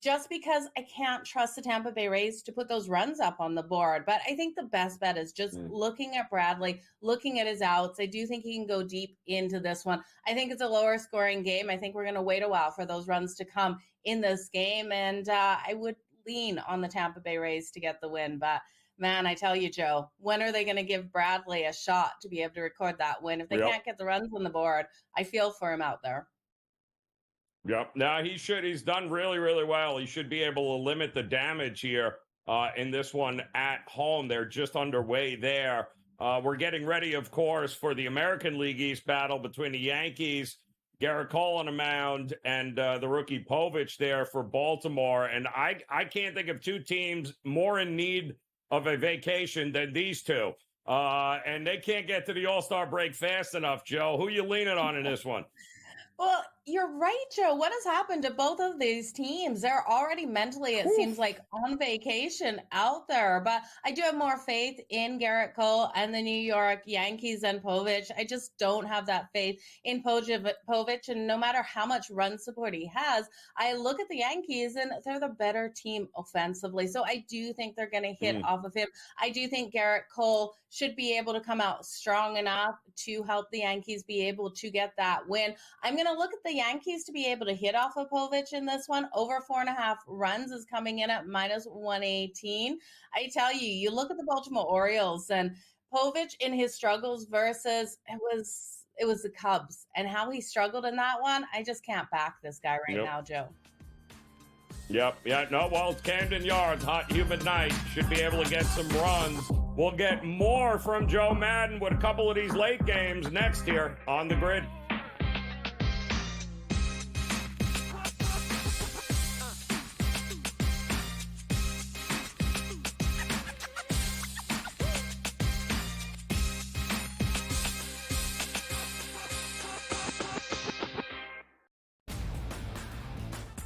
just because I can't trust the Tampa Bay Rays to put those runs up on the board. But I think the best bet is just looking at Bradley, looking at his outs. I do think he can go deep into this one. I think it's a lower scoring game. I think we're going to wait a while for those runs to come in this game. And I would lean on the Tampa Bay Rays to get the win. But man, I tell you, Joe, when are they going to give Bradley a shot to be able to record that win? If they can't get the runs on the board, I feel for him out there. Yep. Now he's done really, really well. He should be able to limit the damage here in this one at home. They're just underway there. We're getting ready, of course, for the American League East battle between the Yankees, Garrett Cole on the mound, and the rookie Povich there for Baltimore. And I can't think of 2 teams more in need of a vacation than these two. And they can't get to the All-Star break fast enough, Joe. Who you leaning on in this one? Well, you're right, Joe. What has happened to both of these teams? They're already mentally, it seems like, on vacation out there. But I do have more faith in Garrett Cole and the New York Yankees and Povich. I just don't have that faith in Povich. And no matter how much run support he has, I look at the Yankees and they're the better team offensively. So I do think they're going to hit off of him. I do think Garrett Cole should be able to come out strong enough to help the Yankees be able to get that win. I'm going to look at the Yankees to be able to hit off of Povich in this one. Over 4.5 runs is coming in at minus 118. I tell you, you look at the Baltimore Orioles and Povich in his struggles versus it was the Cubs and how he struggled in that one. I just can't back this guy right now, Joe. Yep. Yeah. No, well, it's Camden Yards, hot, humid night. Should be able to get some runs. We'll get more from Joe Madden with a couple of these late games next here on the Grid.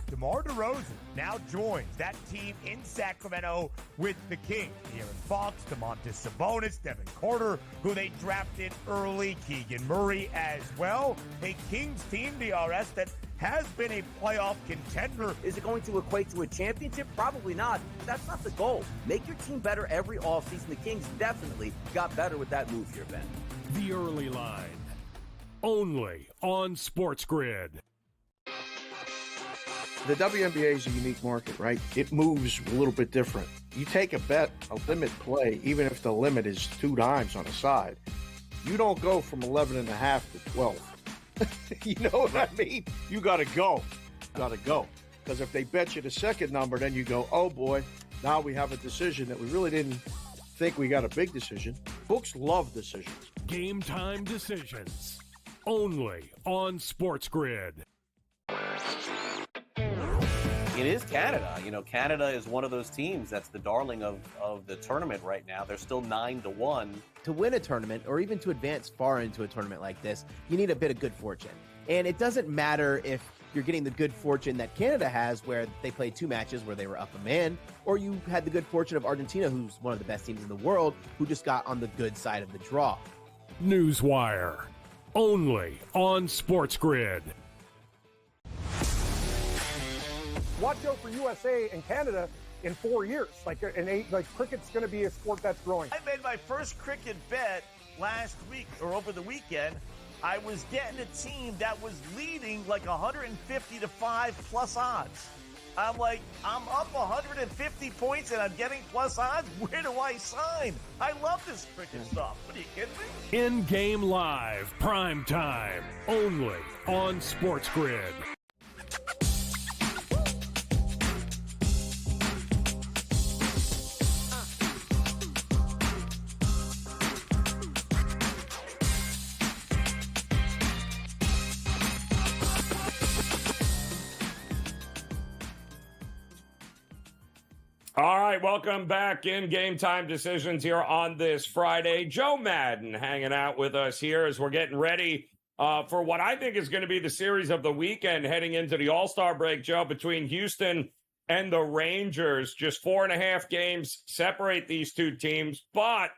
DeMar DeRozan now joins that team in Sacramento with the Kings. De'Aaron Fox, Domantas Sabonis, Devin Carter, who they drafted early, Keegan Murray as well. A Kings team, DRS, that has been a playoff contender. Is it going to equate to a championship? Probably not. That's not the goal. Make your team better every offseason. The Kings definitely got better with that move here, Ben. The early line. Only on SportsGrid. The WNBA is a unique market, right? It moves a little bit different. You take a bet, a limit play, even if the limit is 2 dimes on a side, you don't go from 11.5 to 12. You know what I mean? You got to go. Because if they bet you the second number, then you go, oh boy, now we have a decision that we really didn't think we got a big decision. Books love decisions. Game time decisions. Only on SportsGrid. It is Canada. Canada is one of those teams that's the darling of the tournament right now. They're still 9-1. To win a tournament, or even to advance far into a tournament like this, you need a bit of good fortune. And it doesn't matter if you're getting the good fortune that Canada has, where they played 2 matches where they were up a man, or you had the good fortune of Argentina, who's one of the best teams in the world, who just got on the good side of the draw. Newswire. Only on SportsGrid. Watch out for USA and Canada in 4 years. Cricket's going to be a sport that's growing. I made my first cricket bet last week or over the weekend. I was getting a team that was leading like 150 to 5 plus odds. I'm like, I'm up 150 points and I'm getting plus odds. Where do I sign? I love this cricket stuff. What are you kidding me? In-game live, prime time, only on SportsGrid. All right, welcome back in Game Time Decisions here on this Friday. Joe Madden hanging out with us here as we're getting ready for what I think is going to be the series of the weekend heading into the All-Star break, Joe, between Houston and the Rangers. Just 4.5 games separate these two teams, but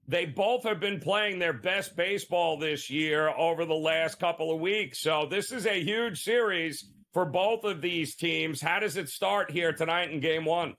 they both have been playing their best baseball this year over the last couple of weeks. So this is a huge series for both of these teams. How does it start here tonight in Game 1?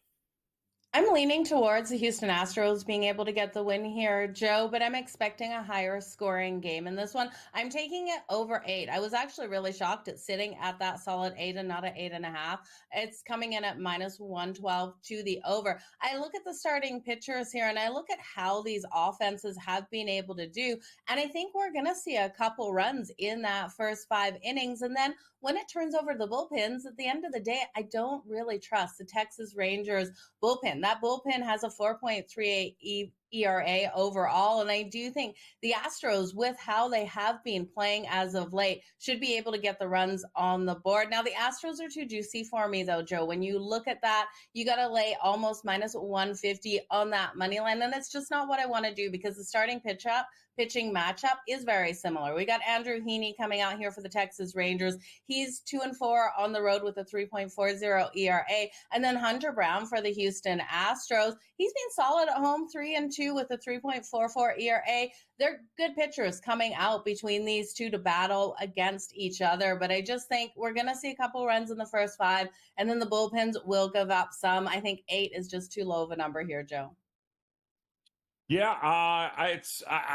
I'm leaning towards the Houston Astros being able to get the win here, Joe, but I'm expecting a higher scoring game in this one. I'm taking it over 8. I was actually really shocked at sitting at that solid 8 and not at 8.5. It's coming in at -112 to the over. I look at the starting pitchers here and I look at how these offenses have been able to do, and I think we're going to see a couple runs in that first 5 innings. And then when it turns over to the bullpens, at the end of the day, I don't really trust the Texas Rangers bullpen. That bullpen has a 4.38 ERA overall, and I do think the Astros, with how they have been playing as of late, should be able to get the runs on the board. Now, the Astros are too juicy for me, though, Joe. When you look at that, you got to lay almost -150 on that money line, and it's just not what I want to do because the starting pitching matchup is very similar. We got Andrew Heaney coming out here for the Texas Rangers. He's 2-4 on the road with a 3.40 ERA. And then Hunter Brown for the Houston Astros. He's been solid at home, 3-2 with a 3.44 ERA. They're good pitchers coming out between these two to battle against each other. But I just think we're going to see a couple runs in the first 5, and then the bullpens will give up some. I think 8 is just too low of a number here, Joe. Yeah, I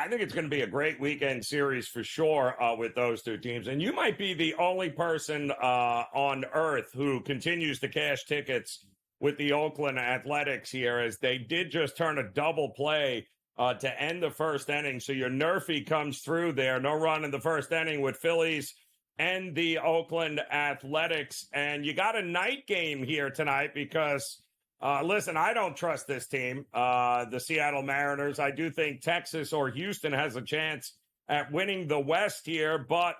think it's going to be a great weekend series for sure with those two teams. And you might be the only person on earth who continues to cash tickets with the Oakland Athletics here, as they did just turn a double play to end the first inning. So your Nerfy comes through there. No run in the first inning with Phillies and the Oakland Athletics. And you got a night game here tonight because listen, I don't trust this team, the Seattle Mariners. I do think Texas or Houston has a chance at winning the West here, but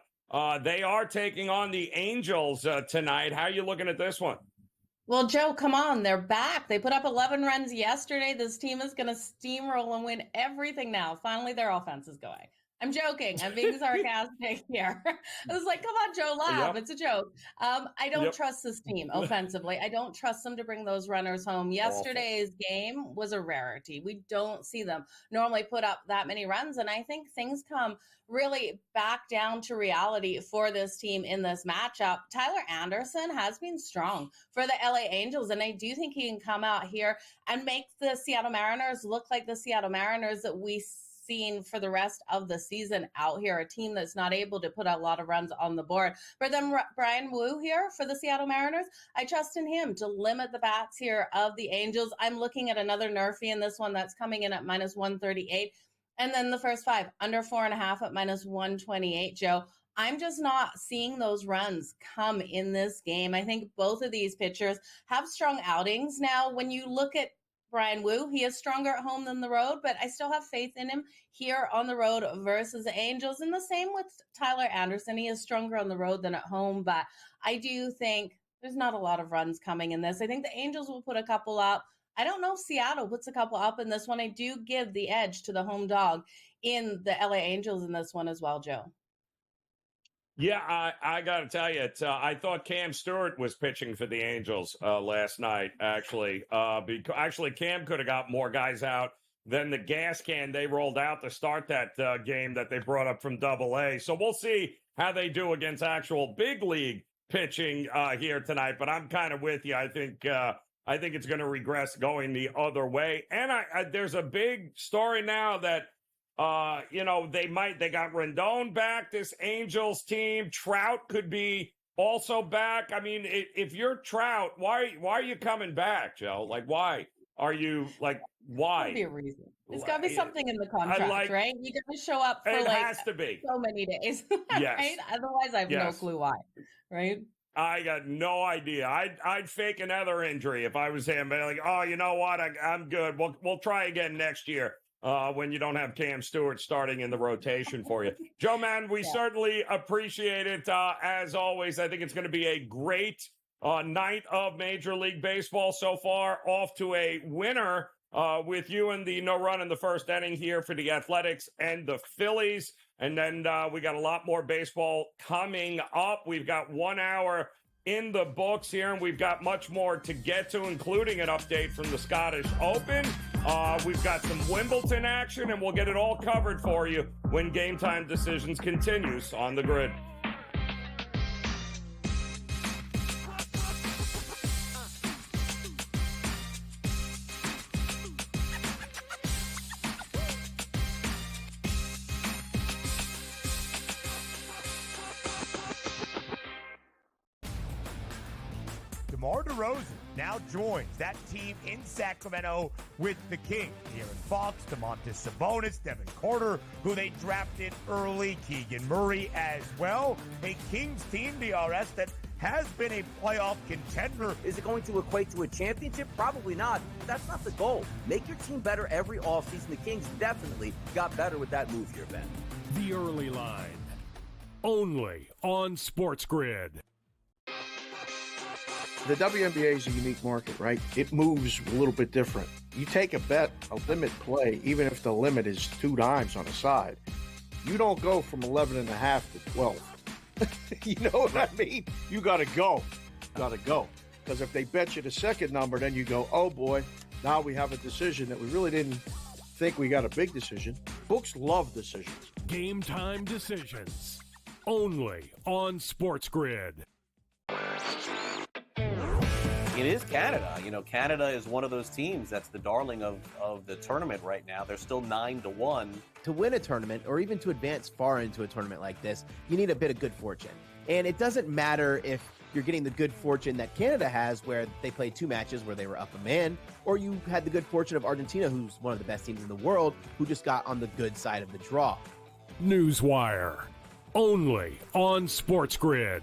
they are taking on the Angels tonight. How are you looking at this one? Well, Joe, come on. They're back. They put up 11 runs yesterday. This team is going to steamroll and win everything now. Finally, their offense is going. I'm joking. I'm being sarcastic here. I was like, come on, Joe, laugh. Yep. It's a joke. I don't Yep. trust this team offensively. I don't trust them to bring those runners home. Yesterday's game was a rarity. We don't see them normally put up that many runs. And I think things come really back down to reality for this team in this matchup. Tyler Anderson has been strong for the LA Angels. And I do think he can come out here and make the Seattle Mariners look like the Seattle Mariners that we seen for the rest of the season out here, a team that's not able to put a lot of runs on the board. But then Brian Wu here for the Seattle Mariners, I trust in him to limit the bats here of the Angels. I'm looking at another Nerfy in this one that's coming in at minus 138. And then the first 5 under 4.5 at minus 128, Joe. I'm just not seeing those runs come in this game. I think both of these pitchers have strong outings. Now, when you look at Brian Wu, he is stronger at home than the road, but I still have faith in him here on the road versus the Angels. And the same with Tyler Anderson. He is stronger on the road than at home, but I do think there's not a lot of runs coming in this. I think the Angels will put a couple up. I don't know if Seattle puts a couple up in this one. I do give the edge to the home dog in the LA Angels in this one as well, Joe. Yeah, I got to tell you, I thought Cam Stewart was pitching for the Angels last night, actually. Actually, Cam could have got more guys out than the gas can they rolled out to start that game that they brought up from Double-A. So we'll see how they do against actual big league pitching here tonight. But I'm kind of with you. I think it's going to regress going the other way. And there's a big story now that they got Rendon back, this Angels team. Trout could be also back. I mean, if you're Trout, why are you coming back, Joe? Like, why are you why? There's got to be a reason. There's got to be something in the contract, right? You got to show up for it has to be so many days, yes. Right? Otherwise, I have no clue why, right? I got no idea. I'd fake another injury if I was him. But like, oh, you know what? I'm good. We'll try again next year. When you don't have Cam Stewart starting in the rotation for you. Joe, man, we certainly appreciate it. As always, I think it's going to be a great night of Major League Baseball so far. Off to a winner with you in the no run in the first inning here for the Athletics and the Phillies. And then we got a lot more baseball coming up. We've got 1 hour in the books here, and we've got much more to get to, including an update from the Scottish Open. We've got some Wiimbeldon action, and we'll get it all covered for you when Game Time Decisions continues on the grid. DeMar DeRozan now joins that team in Sacramento with the Kings. De'Aaron Fox, Domantas Sabonis, Devin Carter, who they drafted early, Keegan Murray as well. A Kings team, DRS, that has been a playoff contender. Is it going to equate to a championship? Probably not. That's not the goal. Make your team better every offseason. The Kings definitely got better with that move here, Ben. The Early Line. Only on SportsGrid. The WNBA is a unique market, right? It moves a little bit different. You take a bet, a limit play, even if the limit is 2 dimes on a side, you don't go from 11.5 to 12. You know what I mean? You got to go. Because if they bet you the second number, then you go, oh boy, now we have a decision that we really didn't think we got a big decision. Books love decisions. Game Time Decisions. Only on SportsGrid. It is Canada. Canada is one of those teams that's the darling of the tournament right now. They're still 9-1. To win a tournament, or even to advance far into a tournament like this, you need a bit of good fortune. And it doesn't matter if you're getting the good fortune that Canada has, where they played 2 matches where they were up a man, or you had the good fortune of Argentina, who's one of the best teams in the world, who just got on the good side of the draw. Newswire. Only on SportsGrid.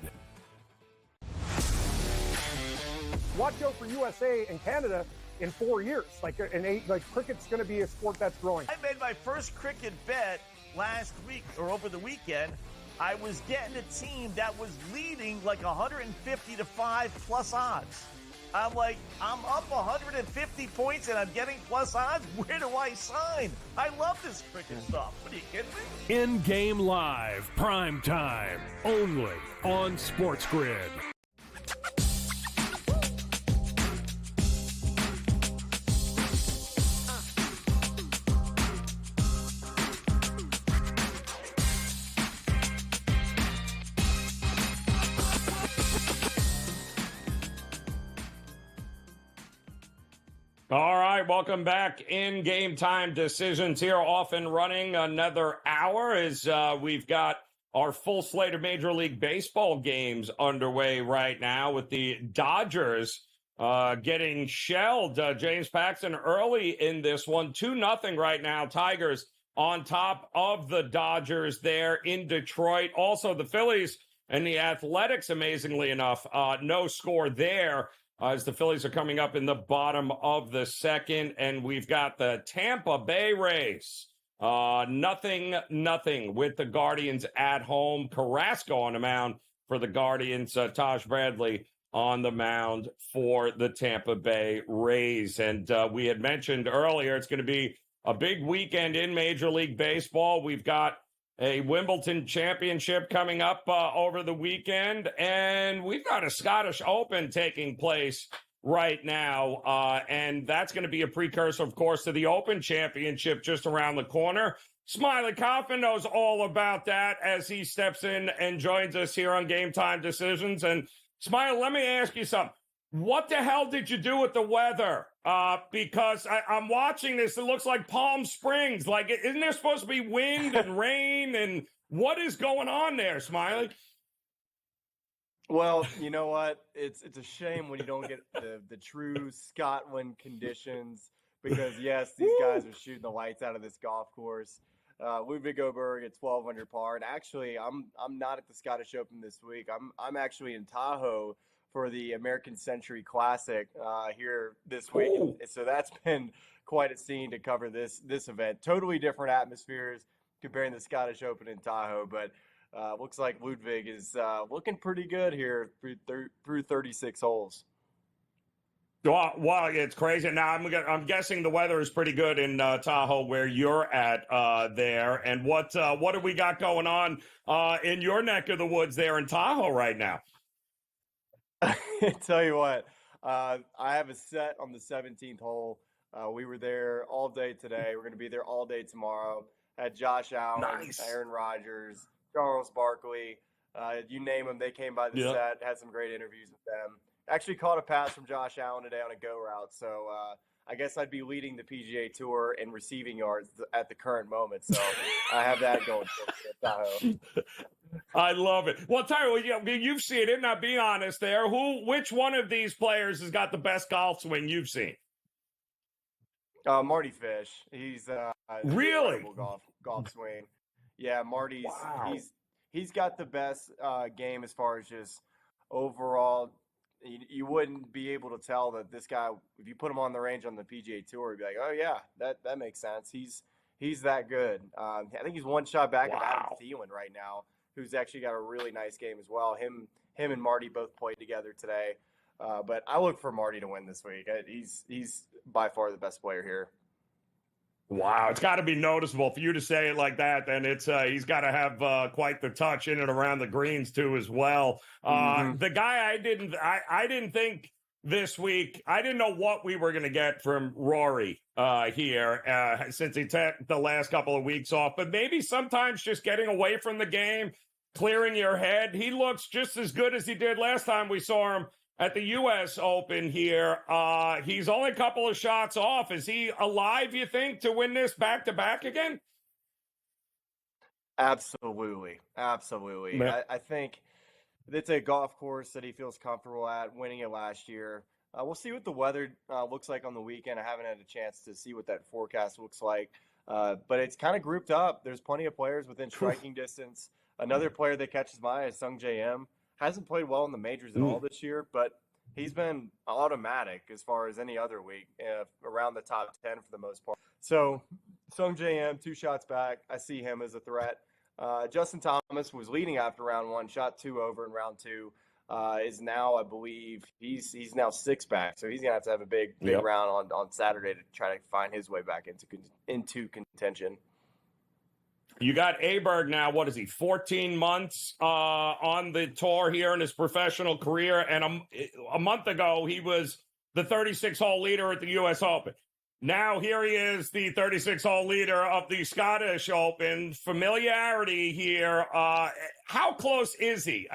Watch out for USA and Canada in 4 years. Cricket's going to be a sport that's growing. I made my first cricket bet last week or over the weekend. I was getting a team that was leading like 150 to 5 plus odds. I'm like, I'm up 150 points and I'm getting plus odds. Where do I sign? I love this freaking stuff. What are you kidding me? In-game live, prime time, only on SportsGrid. All right, welcome back. In Game Time Decisions here, off and running another hour as we've got our full slate of Major League Baseball games underway right now with the Dodgers getting shelled. James Paxton early in this one, 2-0 right now. Tigers on top of the Dodgers there in Detroit. Also, the Phillies and the Athletics, amazingly enough, no score there. As the Phillies are coming up in the bottom of the second, and we've got the Tampa Bay Rays. 0-0 with the Guardians at home. Carrasco on the mound for the Guardians. Taj Bradley on the mound for the Tampa Bay Rays. And we had mentioned earlier it's going to be a big weekend in Major League Baseball. We've got a Wiimbeldon championship coming up over the weekend, and we've got a Scottish Open taking place right now, and that's going to be a precursor, of course, to the Open Championship just around the corner. Smiley Coffin knows all about that as he steps in and joins us here on Game Time Decisions. And Smiley, let me ask you something. What the hell did you do with the weather? Because I'm watching this. It looks like Palm Springs. Like, isn't there supposed to be wind and rain? And what is going on there, Smiley? Well, you know what? It's a shame when you don't get the true Scotland conditions because, yes, these guys are shooting the lights out of this golf course. Wiimbeldon at 12 under par. And actually, I'm not at the Scottish Open this week. I'm actually in Tahoe for the American Century Classic here this week. Ooh. So that's been quite a scene to cover this event. Totally different atmospheres comparing the Scottish Open in Tahoe, but looks like Ludwig is looking pretty good here through 36 holes. Well, it's crazy. Now, I'm guessing the weather is pretty good in Tahoe where you're at there. And what do we got going on in your neck of the woods there in Tahoe right now? Tell you what, I have a set on the 17th hole. We were there all day today. We're going to be there all day tomorrow. Had Josh Allen, Nice. Aaron Rodgers, Charles Barkley, you name them. They came by the set, had some great interviews with them. Actually caught a pass from Josh Allen today on a go route. So I guess I'd be leading the PGA Tour in receiving yards at the current moment. So I have that going for Tahoe. I love it. Well, Tyler, you've seen it. Now, be honest there. Which one of these players has got the best golf swing you've seen? Marty Fish. He's really golf swing. Yeah, Marty's wow. he's got the best game as far as just overall. You wouldn't be able to tell that this guy, if you put him on the range on the PGA Tour, you'd be like, oh yeah, that makes sense. He's that good. I think he's one shot back of Adam Thielen right now, who's actually got a really nice game as well. Him and Marty both played together today. But I look for Marty to win this week. He's by far the best player here. Wow, it's got to be noticeable for you to say it like that. Then it's he's got to have quite the touch in and around the greens too as well. The guy I didn't think this week. I didn't know what we were going to get from Rory here since he took the last couple of weeks off. But maybe sometimes just getting away from the game, clearing your head. He looks just as good as he did last time we saw him at the U.S. Open here. He's only a couple of shots off. Is he alive, you think, to win this back-to-back again? Absolutely. I think it's a golf course that he feels comfortable at, winning it last year. We'll see what the weather looks like on the weekend. I haven't had a chance to see what that forecast looks like. But it's kind of grouped up. There's plenty of players within striking distance. Another player that catches my eye is Sung J M. Hasn't played well in the majors at all this year, but he's been automatic as far as any other week, around the top 10 for the most part. So Sung J M, 2 shots back. I see him as a threat. Justin Thomas was leading after round 1, shot 2 over in round 2. is now, I believe, he's now 6 back. So he's going to have a big round on Saturday to try to find his way back into contention. You got Aberg now, what is he, 14 months on the tour here in his professional career. And a month ago, he was the 36-hole leader at the U.S. Open. Now here he is, the 36-hole leader of the Scottish Open. Familiarity here. How close is he?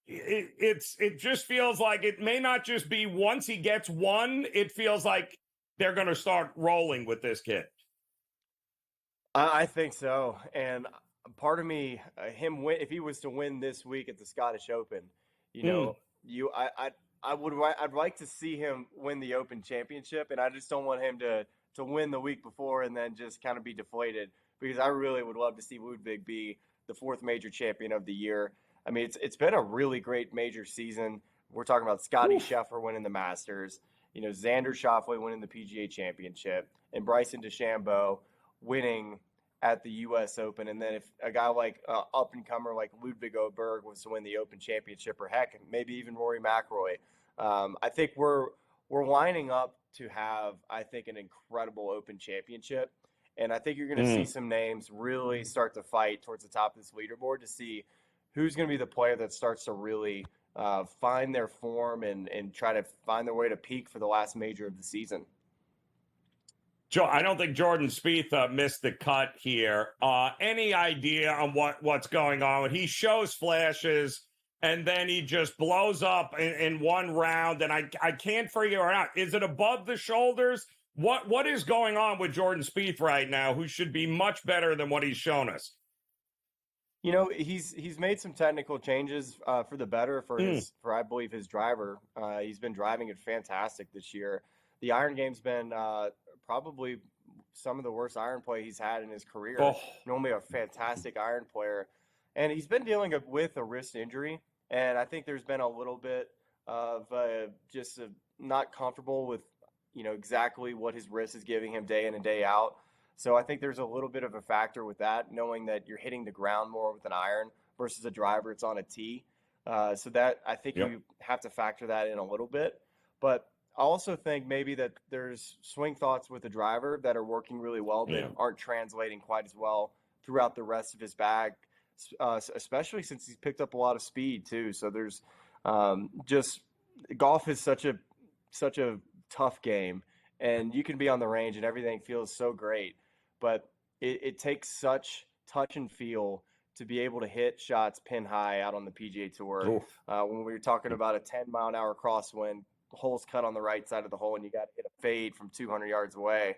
It just feels like it may not just be once he gets one. It feels like they're going to start rolling with this kid. I think so. And part of me, if he was to win this week at the Scottish Open, I'd like to see him win the Open Championship, and I just don't want him to win the week before and then just kind of be deflated, because I really would love to see Ludwig be the 4th major champion of the year. I mean, it's been a really great major season. We're talking about Scottie Scheffler winning the Masters, Xander Schauffele winning the PGA Championship, and Bryson DeChambeau winning at the U.S. Open. And then if a guy like up-and-comer like Ludwig Aberg was to win the Open Championship, or heck, maybe even Rory McIlroy, I think we're lining up to have, I think, an incredible Open Championship. And I think you're going to see some names really start to fight towards the top of this leaderboard to see who's going to be the player that starts to really find their form and try to find their way to peak for the last major of the season. Joe, I don't think Jordan Spieth missed the cut here. Any idea on what's going on? He shows flashes, and then he just blows up in one round, and I can't figure it out. Is it above the shoulders? What is going on with Jordan Spieth right now, who should be much better than what he's shown us? He's made some technical changes for the better for I believe his driver. He's been driving it fantastic this year. The iron game's been probably some of the worst iron play he's had in his career. Normally a fantastic iron player, and he's been dealing with a wrist injury. And I think there's been a little bit of just not comfortable with exactly what his wrist is giving him day in and day out. So I think there's a little bit of a factor with that, knowing that you're hitting the ground more with an iron versus a driver. It's on a tee. So that I think you have to factor that in a little bit. But I also think maybe that there's swing thoughts with the driver that are working really well, but aren't translating quite as well throughout the rest of his bag, especially since he's picked up a lot of speed too. So there's just golf is such a tough game, and you can be on the range and everything feels so great, but it takes such touch and feel to be able to hit shots pin high out on the PGA Tour. When we were talking about a 10-mile-an-hour crosswind, the hole's cut on the right side of the hole, and you got to hit a fade from 200 yards away.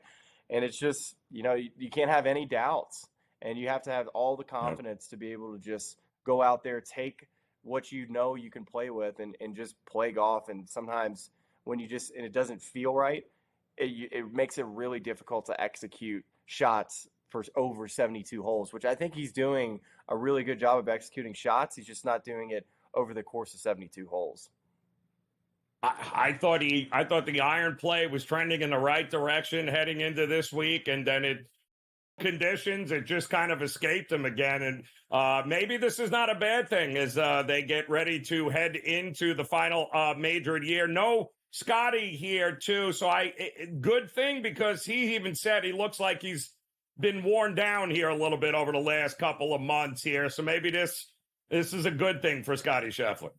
And it's just, you can't have any doubts, and you have to have all the confidence to be able to just go out there, take what you can play with, and just play golf. And sometimes when and it doesn't feel right, it makes it really difficult to execute shots for over 72 holes, which I think he's doing a really good job of executing shots. He's just not doing it over the course of 72 holes. I thought the iron play was trending in the right direction heading into this week, and then conditions, it just kind of escaped him again. And maybe this is not a bad thing as they get ready to head into the final major of the year. No Scotty here too, so good thing, because he even said he looks like he's been worn down here a little bit over the last couple of months here. So maybe this is a good thing for Scottie Scheffler.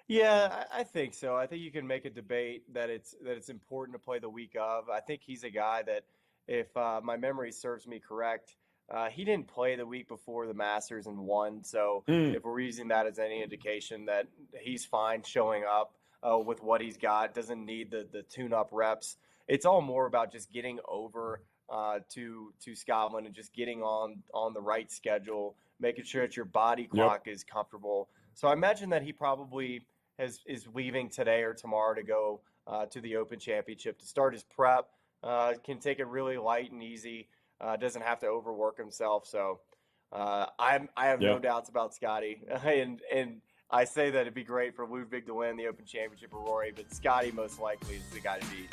Yeah, I think so. I think you can make a debate that it's important to play the week of. I think he's a guy that, if my memory serves me correct, he didn't play the week before the Masters and won. So if we're using that as any indication that he's fine showing up with what he's got, doesn't need the tune-up reps. It's all more about just getting over to Scotland and just getting on the right schedule, making sure that your body clock is comfortable. So I imagine that he probably is leaving today or tomorrow to go to the Open Championship to start his prep. Can take it really light and easy. Doesn't have to overwork himself. So I have no doubts about Scotty. And I say that it'd be great for Ludwig to win the Open Championship or Rory, but Scotty most likely is the guy to beat.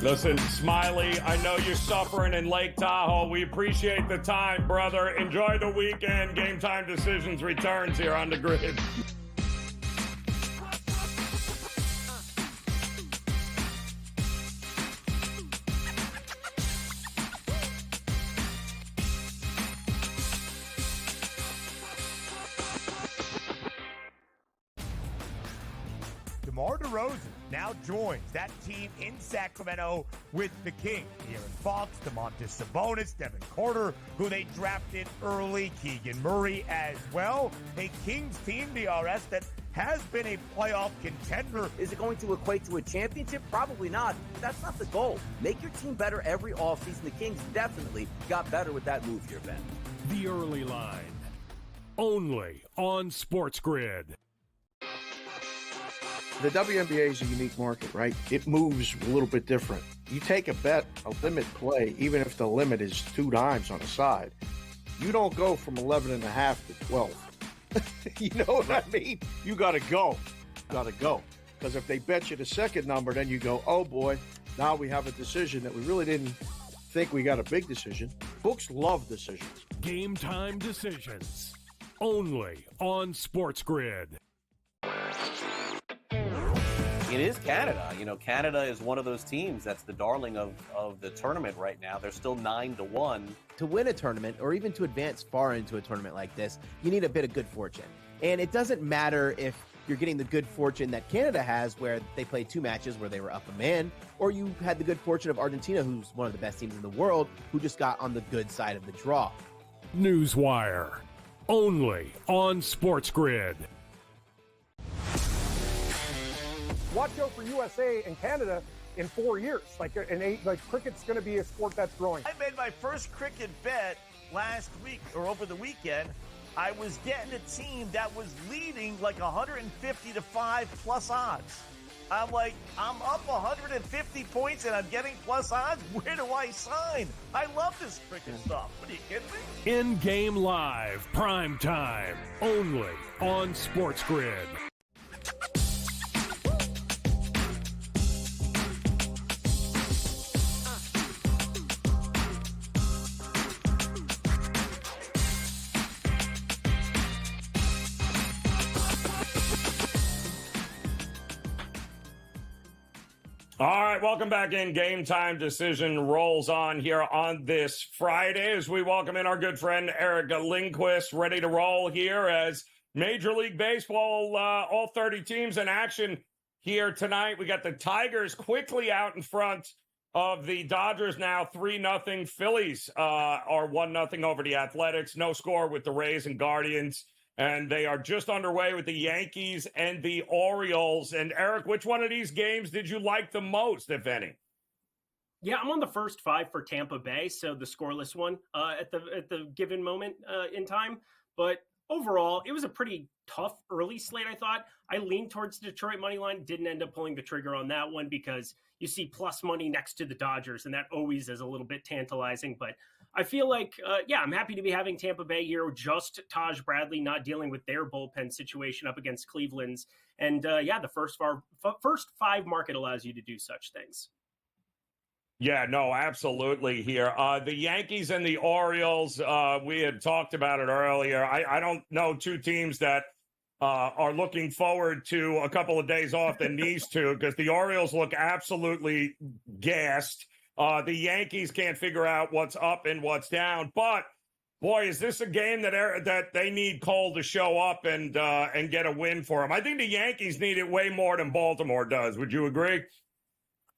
Listen, Smiley, I know you're suffering in Lake Tahoe. We appreciate the time, brother. Enjoy the weekend. Game Time Decisions returns here on the Grid. DeMar DeRozan now joins that team in Sacramento with the Kings. De'Aaron Fox, Domantas Sabonis, Devin Carter, who they drafted early, Keegan Murray as well. A Kings team, DRS, that has been a playoff contender. Is it going to equate to a championship? Probably not. But that's not the goal. Make your team better every offseason. The Kings definitely got better with that move here, Ben. The early line. Only on SportsGrid. The WNBA is a unique market, right? It moves a little bit different. You take a bet, a limit play, even if the limit is 2 dimes on a side, you don't go from 11.5 to 12. You know what I mean? You got to go. Because if they bet you the second number, then you go, oh boy, now we have a decision that we really didn't think we got a big decision. Books love decisions. Game Time Decisions. Only on SportsGrid. It is Canada. Canada is one of those teams that's the darling of the tournament right now. They're still 9-1. To win a tournament, or even to advance far into a tournament like this, you need a bit of good fortune. And it doesn't matter if you're getting the good fortune that Canada has, where they played 2 matches where they were up a man, or you had the good fortune of Argentina, who's one of the best teams in the world, who just got on the good side of the draw. Newswire. Only on SportsGrid. Watch out for USA and Canada in 4 years. Cricket's going to be a sport that's growing. I made my first cricket bet last week or over the weekend. I was getting a team that was leading like 150 to 5 plus odds. I'm like, I'm up 150 points and I'm getting plus odds. Where do I sign? I love this cricket stuff. What are you kidding me? In-game live, prime time, only on SportsGrid. All right, welcome back in. Game Time Decision rolls on here on this Friday as we welcome in our good friend Eric Lindquist, ready to roll here as Major League Baseball, all 30 teams in action here tonight. We got the Tigers quickly out in front of the Dodgers now, 3-0. Phillies are 1-0 over the Athletics. No score with the Rays and Guardians. And they are just underway with the Yankees and the Orioles. And Eric, which one of these games did you like the most, if any? Yeah, I'm on the first 5 for Tampa Bay, so the scoreless one at the given moment in time. But overall, it was a pretty tough early slate, I thought. I leaned towards Detroit money line, didn't end up pulling the trigger on that one because you see plus money next to the Dodgers, and that always is a little bit tantalizing. But I feel like, I'm happy to be having Tampa Bay here, just Taj Bradley not dealing with their bullpen situation up against Cleveland's. And, the first 5 market allows you to do such things. Yeah, no, absolutely here. The Yankees and the Orioles, we had talked about it earlier. I don't know 2 teams that are looking forward to a couple of days off than these 2 because the Orioles look absolutely gassed. The Yankees can't figure out what's up and what's down. But, boy, is this a game that they need Cole to show up and get a win for them. I think the Yankees need it way more than Baltimore does. Would you agree?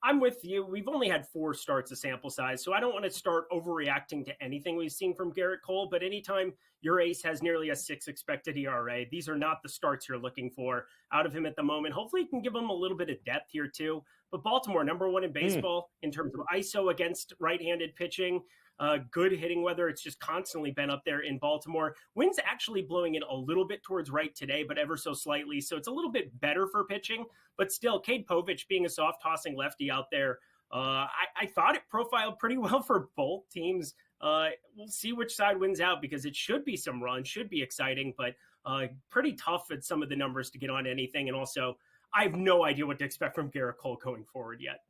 I'm with you. We've only had 4 starts of sample size, so I don't want to start overreacting to anything we've seen from Garrett Cole, but anytime your ace has nearly a 6 expected ERA, these are not the starts you're looking for out of him at the moment. Hopefully you can give him a little bit of depth here too. But Baltimore, number 1 in baseball in terms of ISO against right-handed pitching. Good hitting weather. It's just constantly been up there in Baltimore. Wind's actually blowing in a little bit towards right today, but ever so slightly. So it's a little bit better for pitching. But still, Cade Povich being a soft-tossing lefty out there, I thought it profiled pretty well for both teams. We'll see which side wins out because it should be some runs, should be exciting, but pretty tough at some of the numbers to get on anything. And also, I have no idea what to expect from Garrett Cole going forward yet.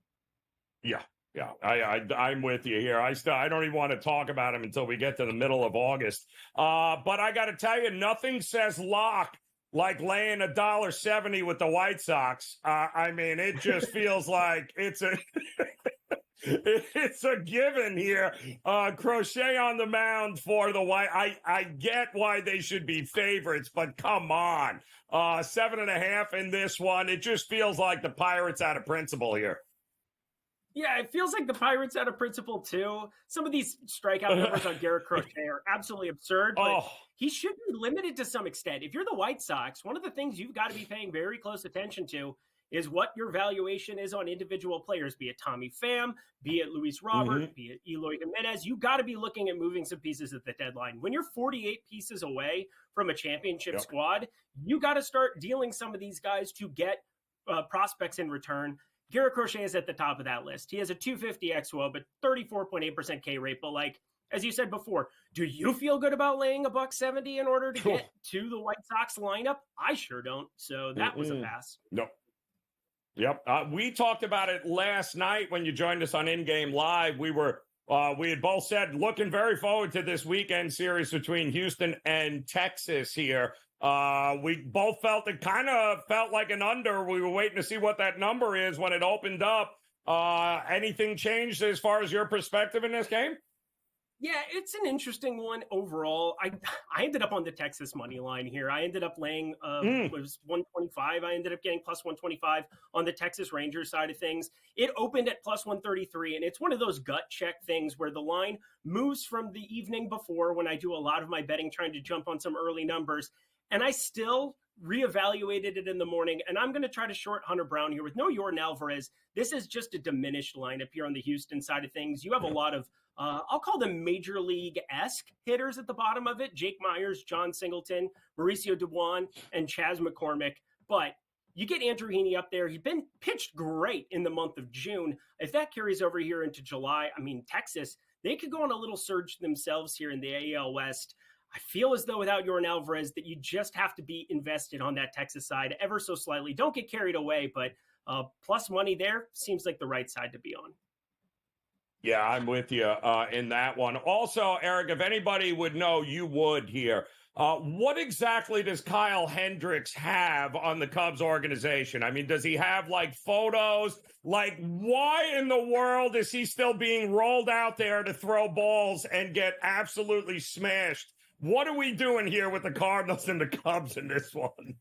Yeah. Yeah, I'm with you here. I don't even want to talk about him until we get to the middle of August. But I got to tell you, nothing says lock like laying $1.70 with the White Sox. I mean, it just feels like it's a it's a given here. Crochet on the mound for the White. I get why they should be favorites, but come on, 7.5 in this one. It just feels like the Pirates out of principle here. Yeah, it feels like the Pirates out of principle, too. Some of these strikeout numbers on Garrett Crochet are absolutely absurd, but he should be limited to some extent. If you're the White Sox, one of the things you've got to be paying very close attention to is what your valuation is on individual players, be it Tommy Pham, be it Luis Robert, be it Eloy Jimenez. You got to be looking at moving some pieces at the deadline. When you're 48 pieces away from a championship squad, you got to start dealing some of these guys to get prospects in return. Garrett Crochet is at the top of that list. He has a 250 XWO, but 34.8% K rate. But like, as you said before, do you feel good about laying $1.70 in order to get to the White Sox lineup? I sure don't. So that was a pass. No. Yep. We talked about it last night when you joined us on In Game Live. We had both said looking very forward to this weekend series between Houston and Texas here. We both felt it kind of felt like an under. We were waiting to see what that number is when it opened up. Anything changed as far as your perspective in this game? Yeah, it's an interesting one overall. I ended up on the Texas money line here. I ended up laying it was 125. I ended up getting plus 125 on the Texas Rangers side of things. It opened at plus 133, and it's one of those gut check things where the line moves from the evening before when I do a lot of my betting trying to jump on some early numbers. And I still reevaluated it in the morning, and I'm going to try to short Hunter Brown here with no Yordan Alvarez. This is just a diminished lineup here on the Houston side of things. You have a lot of, I'll call them major league-esque hitters at the bottom of it. Jake Myers, John Singleton, Mauricio Dubois, and Chas McCormick. But you get Andrew Heaney up there. He's been pitched great in the month of June. If that carries over here into July, I mean, Texas, they could go on a little surge themselves here in the AL West. I feel as though without Yordan Alvarez that you just have to be invested on that Texas side ever so slightly. Don't get carried away, but plus money there seems like the right side to be on. Yeah, I'm with you in that one. Also, Eric, if anybody would know, you would here. What exactly does Kyle Hendricks have on the Cubs organization? I mean, does he have like photos? Like, why in the world is he still being rolled out there to throw balls and get absolutely smashed? What are we doing here with the Cardinals and the Cubs in this one?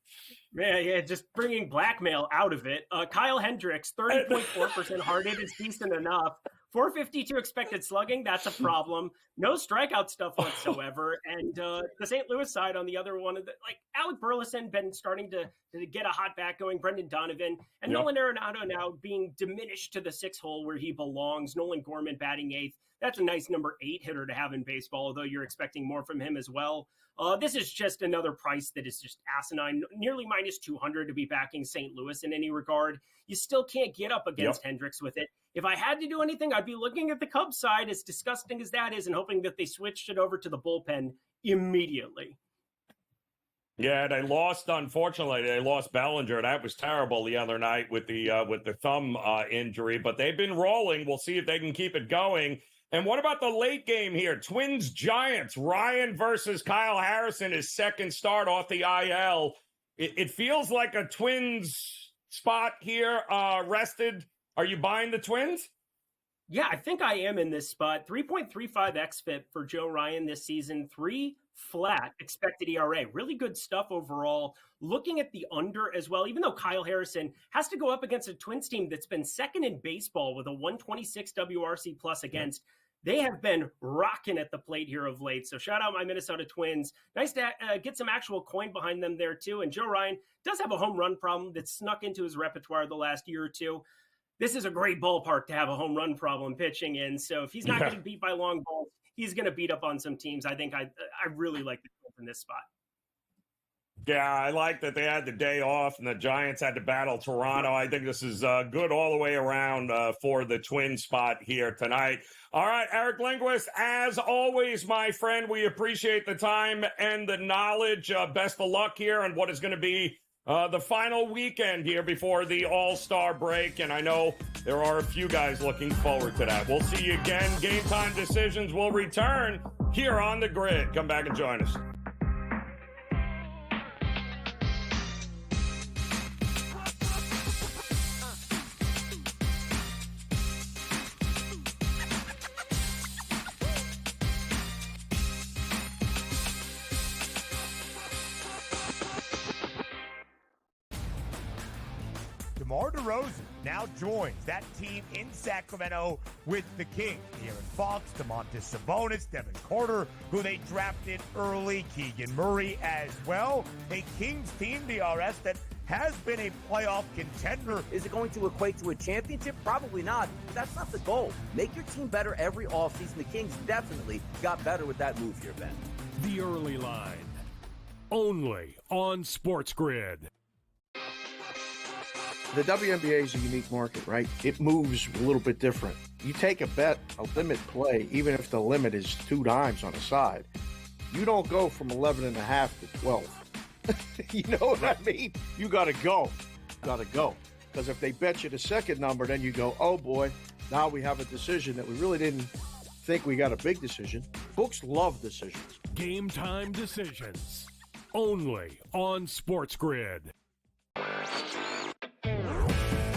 Yeah, just bringing blackmail out of it. Kyle Hendricks, 30.4% hearted is decent enough. 452 expected slugging, that's a problem. No strikeout stuff whatsoever. And the St. Louis side on the other one, like Alec Burleson been starting to get a hot bat going, Brendan Donovan, and Nolan Arenado now being diminished to the 6 hole where he belongs. Nolan Gorman batting 8th. That's a nice number 8 hitter to have in baseball, although you're expecting more from him as well. This is just another price that is just asinine, nearly minus 200 to be backing St. Louis in any regard. You still can't get up against Hendricks with it. If I had to do anything, I'd be looking at the Cubs side, as disgusting as that is, and hoping that they switched it over to the bullpen immediately. Yeah, they lost, unfortunately. They lost Bellinger. That was terrible the other night with the thumb injury, but they've been rolling. We'll see if they can keep it going. And what about the late game here? Twins Giants, Ryan versus Kyle Harrison, his second start off the IL. It feels like a Twins spot here rested. Are you buying the Twins? Yeah, I think I am in this spot. 3.35 xFIP for Joe Ryan this season. 3 flat expected ERA. Really good stuff overall. Looking at the under as well, even though Kyle Harrison has to go up against a Twins team that's been second in baseball with a 126 WRC plus against. They have been rocking at the plate here of late. So shout out my Minnesota Twins. Nice to get some actual coin behind them there too. And Joe Ryan does have a home run problem that snuck into his repertoire the last year or two. This is a great ballpark to have a home run problem pitching in. So if he's not getting beat by long balls, he's going to beat up on some teams. I think I really like the Twins in this spot. Yeah, I like that they had the day off and the Giants had to battle Toronto. I think this is good all the way around for the Twin spot here tonight. All right, Eric Lindquist, as always, my friend, we appreciate the time and the knowledge. Best of luck here on what is going to be the final weekend here before the All-Star break, and I know there are a few guys looking forward to that. We'll see you again. Game Time Decisions will return here on the Grid. Come back and join us. DeMar DeRozan now joins that team in Sacramento with the Kings. De'Aaron Fox, Domantas Sabonis, Devin Carter, who they drafted early, Keegan Murray as well. A Kings team, DRS, that has been a playoff contender. Is it going to equate to a championship? Probably not. That's not the goal. Make your team better every offseason. The Kings definitely got better with that move here, Ben. The Early Line. Only on SportsGrid. The WNBA is a unique market, right? It moves a little bit different. You take a bet, a limit play, even if the limit is 2 dimes on a side, you don't go from 11.5 to 12. You know what I mean? You got to go. Because if they bet you the second number, then you go, oh boy, now we have a decision that we really didn't think we got a big decision. Books love decisions. Game Time Decisions. Only on SportsGrid.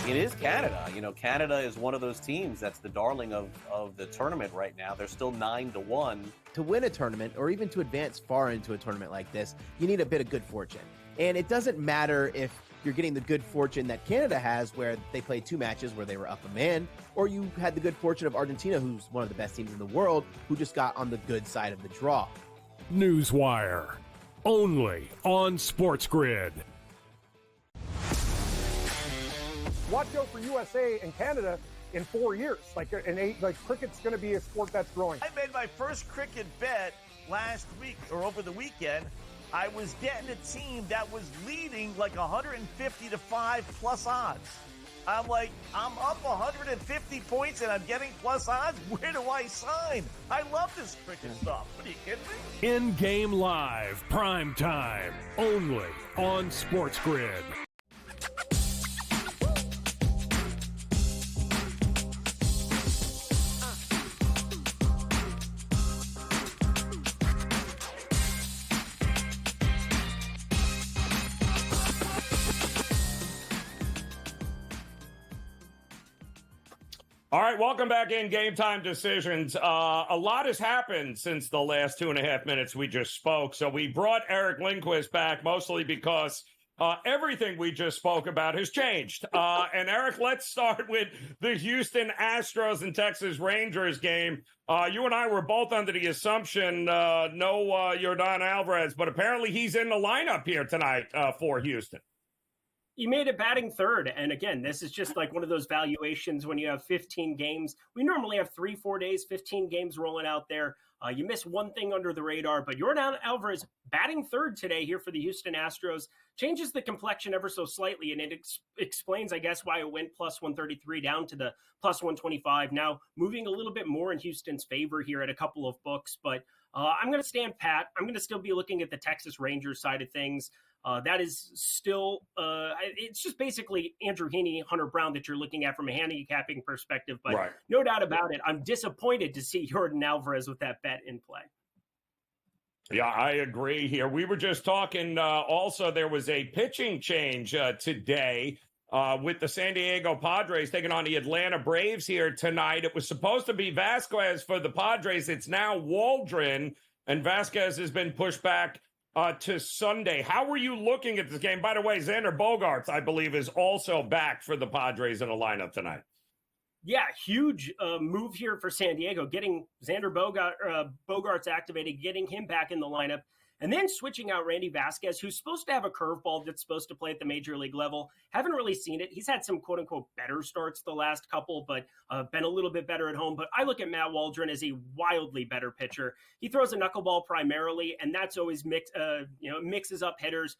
It is Canada. You know, Canada is one of those teams that's the darling of the tournament right now. They're still 9-1. To win a tournament, or even to advance far into a tournament like this, you need a bit of good fortune. And it doesn't matter if you're getting the good fortune that Canada has, where they played 2 matches where they were up a man, or you had the good fortune of Argentina, who's one of the best teams in the world, who just got on the good side of the draw. Newswire. Only on SportsGrid. Watch out for USA and Canada in 4 years. Cricket's going to be a sport that's growing. I made my first cricket bet last week or over the weekend. I was getting a team that was leading like 150 to 5 plus odds. I'm like, I'm up 150 points and I'm getting plus odds. Where do I sign? I love this cricket stuff. What are you kidding me? In-game live, prime time, only on SportsGrid. All right, welcome back in Game Time Decisions. A lot has happened since the last 2.5 minutes we just spoke. So we brought Eric Lindquist back mostly because everything we just spoke about has changed. And Eric, let's start with the Houston Astros and Texas Rangers game. You and I were both under the assumption no Yordan Alvarez, but apparently he's in the lineup here tonight for Houston. You made it batting third. And again, this is just like one of those valuations when you have 15 games. We normally have 3-4 days, 15 games rolling out there. You miss one thing under the radar, but Yordan Alvarez batting third today here for the Houston Astros changes the complexion ever so slightly. And it explains, I guess, why it went plus 133 down to the plus 125. Now moving a little bit more in Houston's favor here at a couple of books, but I'm going to stand pat. I'm going to still be looking at the Texas Rangers side of things. That is still, it's just basically Andrew Heaney, Hunter Brown that you're looking at from a handicapping perspective. But right. No doubt about it, I'm disappointed to see Yordan Alvarez with that bet in play. Yeah, I agree here. We were just talking also, there was a pitching change today with the San Diego Padres taking on the Atlanta Braves here tonight. It was supposed to be Vasquez for the Padres. It's now Waldron, and Vasquez has been pushed back to Sunday. How were you looking at this game? By the way, Xander Bogaerts, I believe, is also back for the Padres in a lineup tonight. Yeah, huge move here for San Diego, getting Xander Bogaerts activated, getting him back in the lineup, and then switching out Randy Vasquez, who's supposed to have a curveball that's supposed to play at the major league level. Haven't really seen it. He's had some quote-unquote better starts the last couple, but been a little bit better at home. But I look at Matt Waldron as a wildly better pitcher. He throws a knuckleball primarily, and that's always mixes up hitters.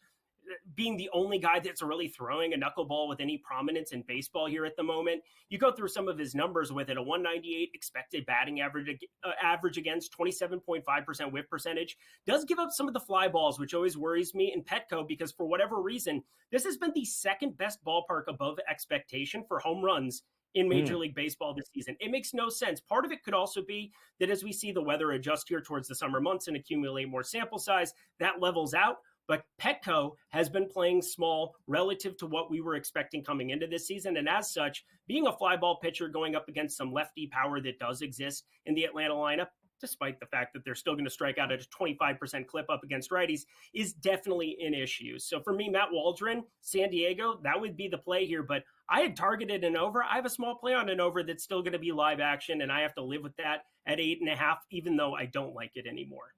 being the only guy that's really throwing a knuckleball with any prominence in baseball here at the moment. You go through some of his numbers with it, a 198 expected batting average against, 27.5% whip percentage, does give up some of the fly balls, which always worries me in Petco because for whatever reason, this has been the second best ballpark above expectation for home runs in Major League Baseball this season. It makes no sense. Part of it could also be that as we see the weather adjust here towards the summer months and accumulate more sample size, that levels out. But Petco has been playing small relative to what we were expecting coming into this season. And as such, being a fly ball pitcher going up against some lefty power that does exist in the Atlanta lineup, despite the fact that they're still going to strike out at a 25% clip up against righties, is definitely an issue. So for me, Matt Waldron, San Diego, that would be the play here. But I had targeted an over. I have a small play on an over that's still going to be live action, and I have to live with that at 8.5, even though I don't like it anymore.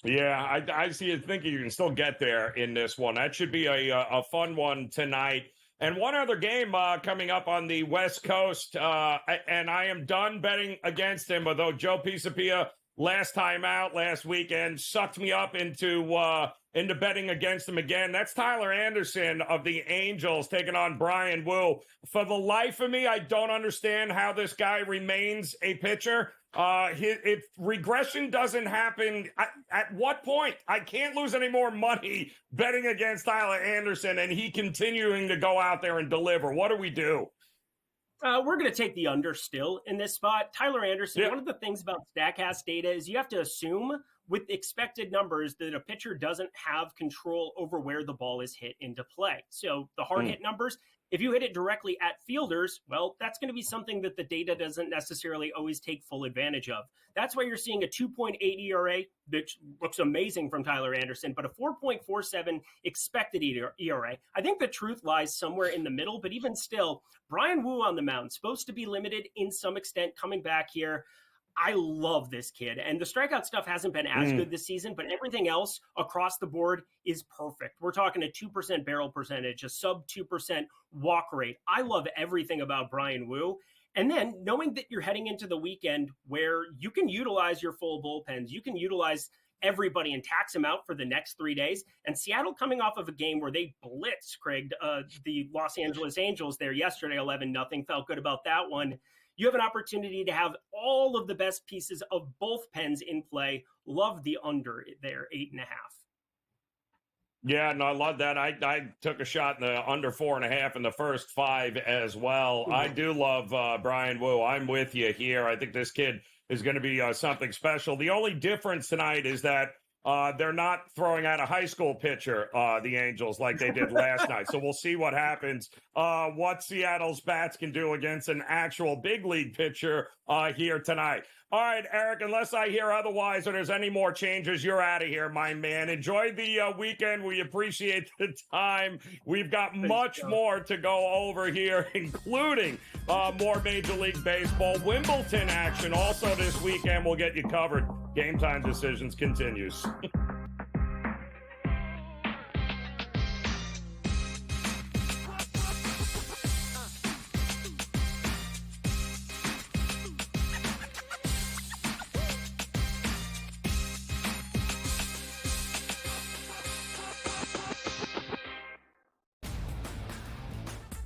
Yeah, I see you thinking you can still get there in this one. That should be a fun one tonight. And one other game coming up on the West Coast, and I am done betting against him, although Joe Pisapia last time out last weekend sucked me up into betting against him again. That's Tyler Anderson of the Angels taking on Brian Wu. For the life of me, I don't understand how this guy remains a pitcher. If regression doesn't happen, at what point? I can't lose any more money betting against Tyler Anderson and he continuing to go out there and deliver. What do we do? We're going to take the under still in this spot. Tyler Anderson, one of the things about StatCast data is you have to assume with expected numbers that a pitcher doesn't have control over where the ball is hit into play. So the hard hit numbers, if you hit it directly at fielders, well, that's going to be something that the data doesn't necessarily always take full advantage of. That's why you're seeing a 2.8 ERA, which looks amazing from Tyler Anderson, but a 4.47 expected ERA. I think the truth lies somewhere in the middle, but even still, Brian Wu on the mound, supposed to be limited in some extent coming back here. I love this kid, and the strikeout stuff hasn't been as good this season, but everything else across the board is perfect. We're talking a 2% barrel percentage, a sub 2% walk rate. I love everything about Brian Wu. And then knowing that you're heading into the weekend where you can utilize your full bullpens, you can utilize everybody and tax them out for the next 3 days. And Seattle coming off of a game where they blitzed, Craig, the Los Angeles Angels there yesterday, 11-0, felt good about that one. You have an opportunity to have all of the best pieces of both pens in play. Love the under there, 8.5. Yeah, no, I love that. I took a shot in the under 4.5 in the first 5 as well. I do love Brian Wu. I'm with you here. I think this kid is going to be something special. The only difference tonight is that they're not throwing out a high school pitcher, the Angels, like they did last night. So we'll see what happens, what Seattle's bats can do against an actual big league pitcher here tonight. All right, Eric, unless I hear otherwise or there's any more changes, you're out of here, my man. Enjoy the weekend. We appreciate the time. We've got much more to go over here, including more Major League Baseball. Wiimbeldon action also this weekend. We'll get you covered. Game Time Decisions continues.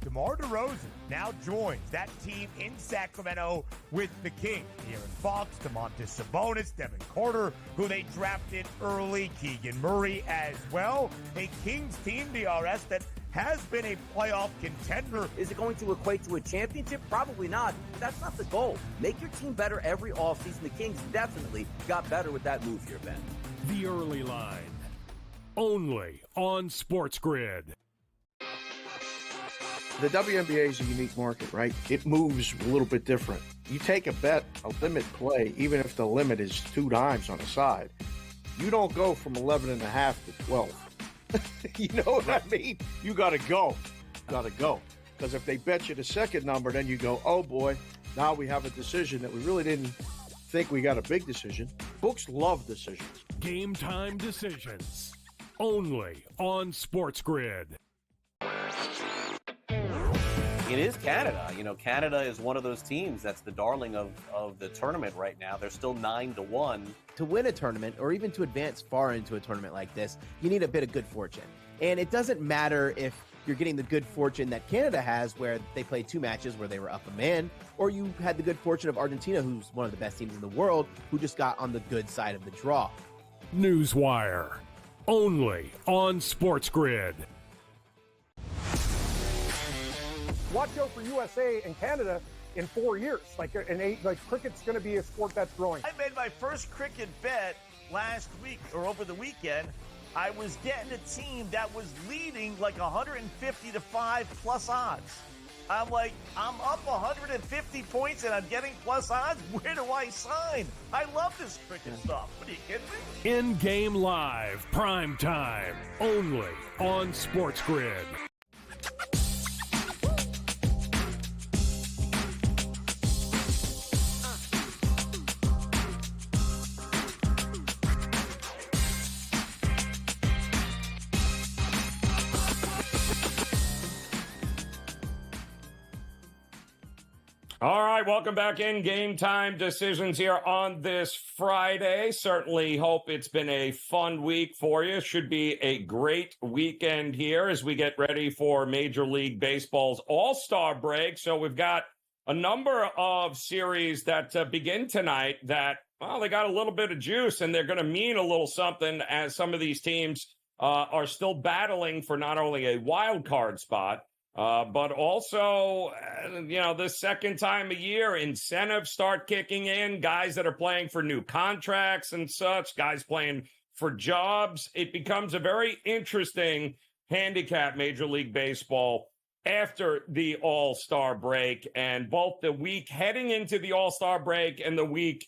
DeMar DeRozan now joins that team in Sacramento with the Kings. De'Aaron Fox, Domantas Sabonis, Devin Carter, who they drafted early, Keegan Murray as well. A Kings team, DRS, that has been a playoff contender. Is it going to equate to a championship? Probably not. That's not the goal. Make your team better every offseason. The Kings definitely got better with that move here, Ben. The Early Line. Only on SportsGrid. The WNBA is a unique market, right? It moves a little bit different. You take a bet, a limit play, even if the limit is 2 dimes on the side, you don't go from 11.5 to 12. You know what I mean? You got to go. Because if they bet you the second number, then you go, oh boy, now we have a decision that we really didn't think we got a big decision. Books love decisions. Game Time Decisions. Only on SportsGrid. It is Canada. Canada is one of those teams that's the darling of the tournament right now. They're still 9-1. To win a tournament or even to advance far into a tournament like this, you need a bit of good fortune. And it doesn't matter if you're getting the good fortune that Canada has, where they played 2 matches where they were up a man, or you had the good fortune of Argentina, who's one of the best teams in the world, who just got on the good side of the draw. Newswire, only on SportsGrid. Watch out for USA and Canada in 4 years. Cricket's going to be a sport that's growing. I made my first cricket bet last week or over the weekend. I was getting a team that was leading like 150 to 5 plus odds. I'm like, I'm up 150 points and I'm getting plus odds. Where do I sign? I love this cricket stuff. What are you kidding me? In-game live, prime time, only on SportsGrid. All right, welcome back in. Game time decisions here on this Friday. Certainly hope it's been a fun week for you. Should be a great weekend here as we get ready for Major League Baseball's All-Star break. So we've got a number of series that begin tonight that, well, they got a little bit of juice and they're going to mean a little something as some of these teams are still battling for not only a wild card spot, but also, the second time a year, incentives start kicking in, guys that are playing for new contracts and such, guys playing for jobs. It becomes a very interesting handicap, Major League Baseball, after the All-Star break. And both the week heading into the All-Star break and the week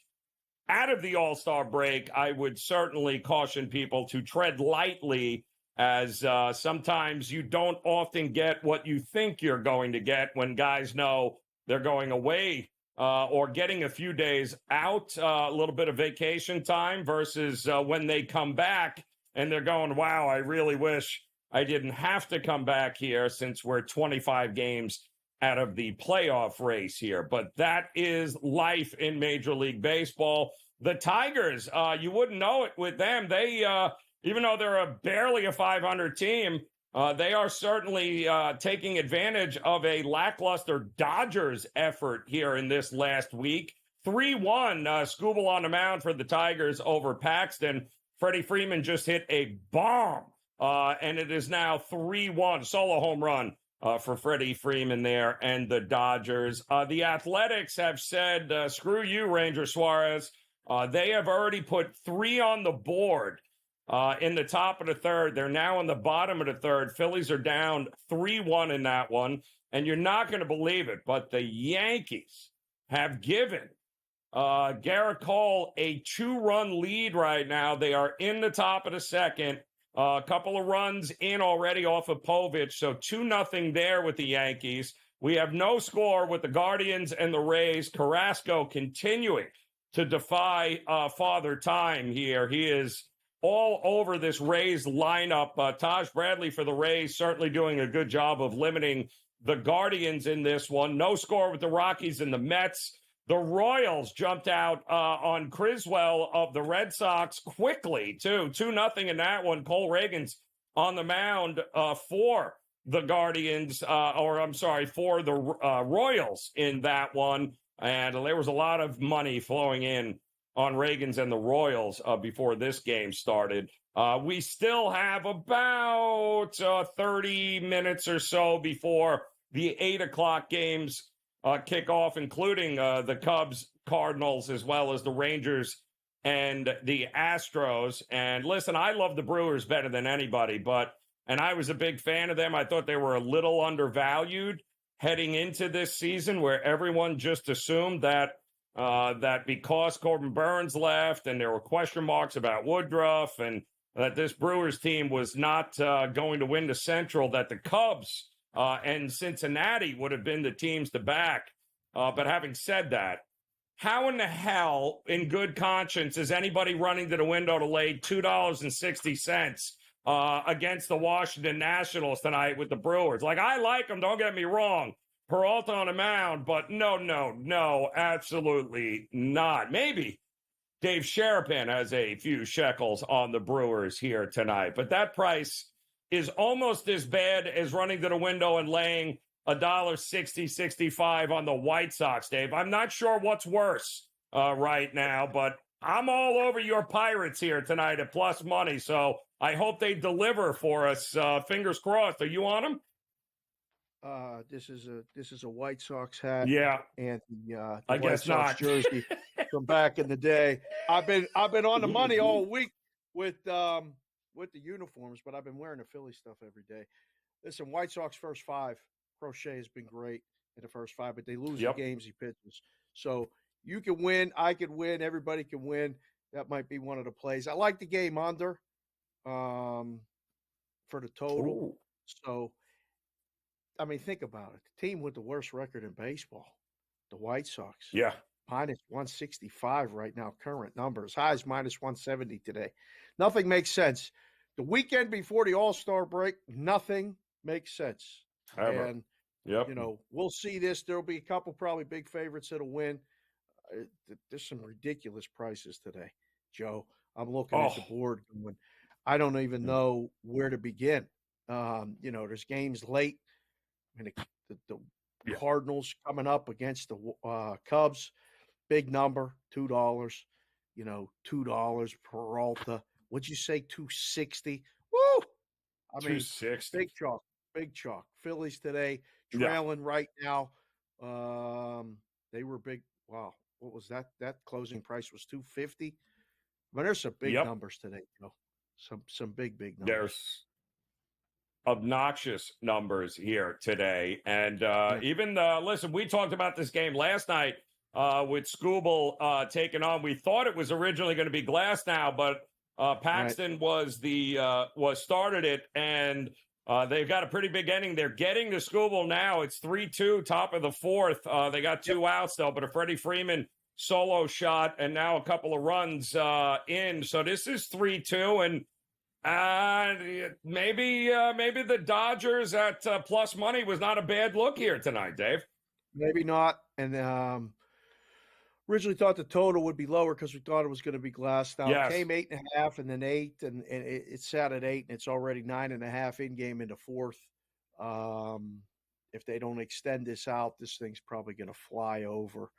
out of the All-Star break, I would certainly caution people to tread lightly, as sometimes you don't often get what you think you're going to get when guys know they're going away or getting a few days out, a little bit of vacation time versus when they come back and they're going, wow, I really wish I didn't have to come back here since we're 25 games out of the playoff race here. But that is life in Major League Baseball. The Tigers, you wouldn't know it with them. They even though they're barely a 500 team, they are certainly taking advantage of a lackluster Dodgers effort here in this last week. 3-1, Scooble on the mound for the Tigers over Paxton. Freddie Freeman just hit a bomb, and it is now 3-1, solo home run for Freddie Freeman there and the Dodgers. The Athletics have said, screw you, Ranger Suarez. They have already put 3 on the board. In the top of the third. They're now in the bottom of the third. Phillies are down 3-1 in that one. And you're not going to believe it, but the Yankees have given Garrett Cole a 2-run lead right now. They are in the top of the second. A couple of runs in already off of Povich. So 2-0 there with the Yankees. We have no score with the Guardians and the Rays. Carrasco continuing to defy Father Time here. He is all over this Rays lineup. Taj Bradley for the Rays certainly doing a good job of limiting the Guardians in this one. No score with the Rockies and the Mets. The Royals jumped out on Criswell of the Red Sox quickly, too. 2-0 in that one. Cole Reagan's on the mound for the Guardians, for the Royals in that one. And there was a lot of money flowing in on Reagan's and the Royals before this game started. We still have about 30 minutes or so before the 8 o'clock games kick off, including the Cubs, Cardinals, as well as the Rangers and the Astros. And listen, I love the Brewers better than anybody, and I was a big fan of them. I thought they were a little undervalued heading into this season, where everyone just assumed that because Corbin Burns left and there were question marks about Woodruff and that this Brewers team was not going to win the Central, that the Cubs and Cincinnati would have been the teams to back. But having said that, how in the hell, in good conscience, is anybody running to the window to lay $2.60 against the Washington Nationals tonight with the Brewers? Like, I like them, don't get me wrong, Peralta on a mound, but no, absolutely not. Maybe Dave Sherapan has a few shekels on the Brewers here tonight, but that price is almost as bad as running to the window and laying $1.60-65 on the White Sox, Dave. I'm not sure what's worse right now, but I'm all over your Pirates here tonight at plus money, so I hope they deliver for us. Fingers crossed. Are you on them? This is a White Sox hat. Yeah, and the I White guess Sox not. jersey from back in the day. I've been on the money all week with the uniforms, but I've been wearing the Philly stuff every day. Listen, White Sox first 5, Crochet has been great in the first 5, but they lose the games he pitches. So you can win, I could win, everybody can win. That might be one of the plays. I like the game under for the total. Ooh. So, I mean, think about it. The team with the worst record in baseball, the White Sox. Yeah. Minus 165 right now, current numbers. Highs minus 170 today. Nothing makes sense. The weekend before the All-Star break, nothing makes sense. Ever. And, we'll see this. There'll be a couple probably big favorites that'll win. There's some ridiculous prices today, Joe. I'm looking at the board going, I don't even know where to begin. There's games late. I mean, the Cardinals coming up against the Cubs, big number, $2. $2 Peralta. What'd you say? 260. Woo! I mean, 260. Big chalk. Phillies today trailing right now. They were big. Wow, what was that? That closing price was 250. But there's some big numbers today. Some big numbers. There's obnoxious numbers here today. And even listen, we talked about this game last night with Scooble taking on. We thought it was originally going to be Glasnow, but Paxton was started it, and they've got a pretty big inning. They're getting to Scooble now. It's 3-2, top of the 4th. They got 2 outs though, but a Freddie Freeman solo shot, and now a couple of runs in. So this is 3-2, and maybe the Dodgers at plus money was not a bad look here tonight, Dave. Maybe not. And originally thought the total would be lower because we thought it was going to be Glasnow. Yes. It came 8.5 and then 8, and it sat at 8, and it's already 9.5 in game into 4th. If they don't extend this out, this thing's probably going to fly over.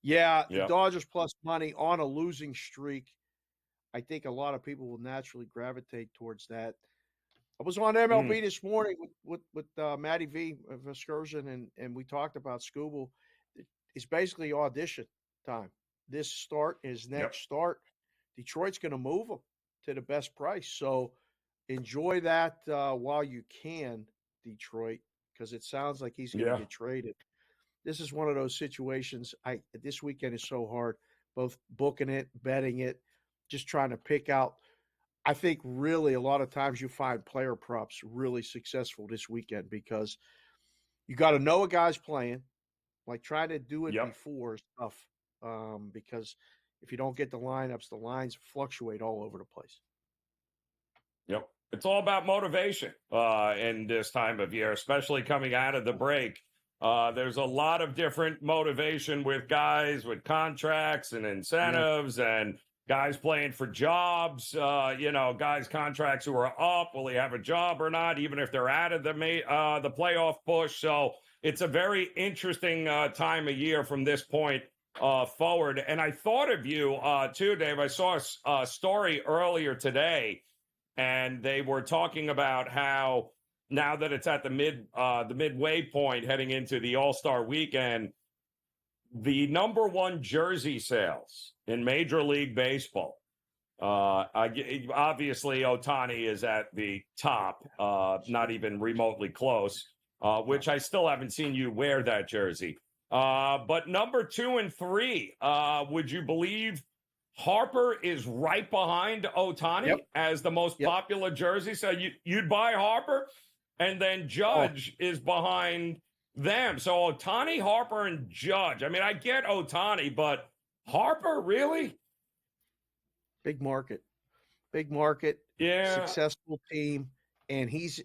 Yeah, the Dodgers plus money on a losing streak. I think a lot of people will naturally gravitate towards that. I was on MLB this morning with Matty V of Excursion, and we talked about Scooble. It's basically audition time. This start, his next start, Detroit's going to move him to the best price. So enjoy that while you can, Detroit, because it sounds like he's going to get traded. This is one of those situations. This weekend is so hard, both booking it, betting it, just trying to pick out. I think really a lot of times you find player props really successful this weekend because you got to know a guy's playing. Like trying to do it before is tough because if you don't get the lineups, the lines fluctuate all over the place. Yep. It's all about motivation in this time of year, especially coming out of the break. There's a lot of different motivation with guys with contracts and incentives and guys playing for jobs, guys' contracts who are up. Will he have a job or not, even if they're out of the playoff push? So it's a very interesting time of year from this point forward. And I thought of you, too, Dave. I saw a story earlier today, and they were talking about how now that it's at the midway point heading into the All-Star weekend, the number one jersey sales in Major League Baseball. Obviously, Ohtani is at the top, not even remotely close, which I still haven't seen you wear that jersey. But number 2 and 3, would you believe Harper is right behind Ohtani as the most popular jersey? So you'd buy Harper, and then Judge is behind them. So Ohtani, Harper, and Judge. I mean, I get Ohtani, but Harper, really? Big market, successful team, and he's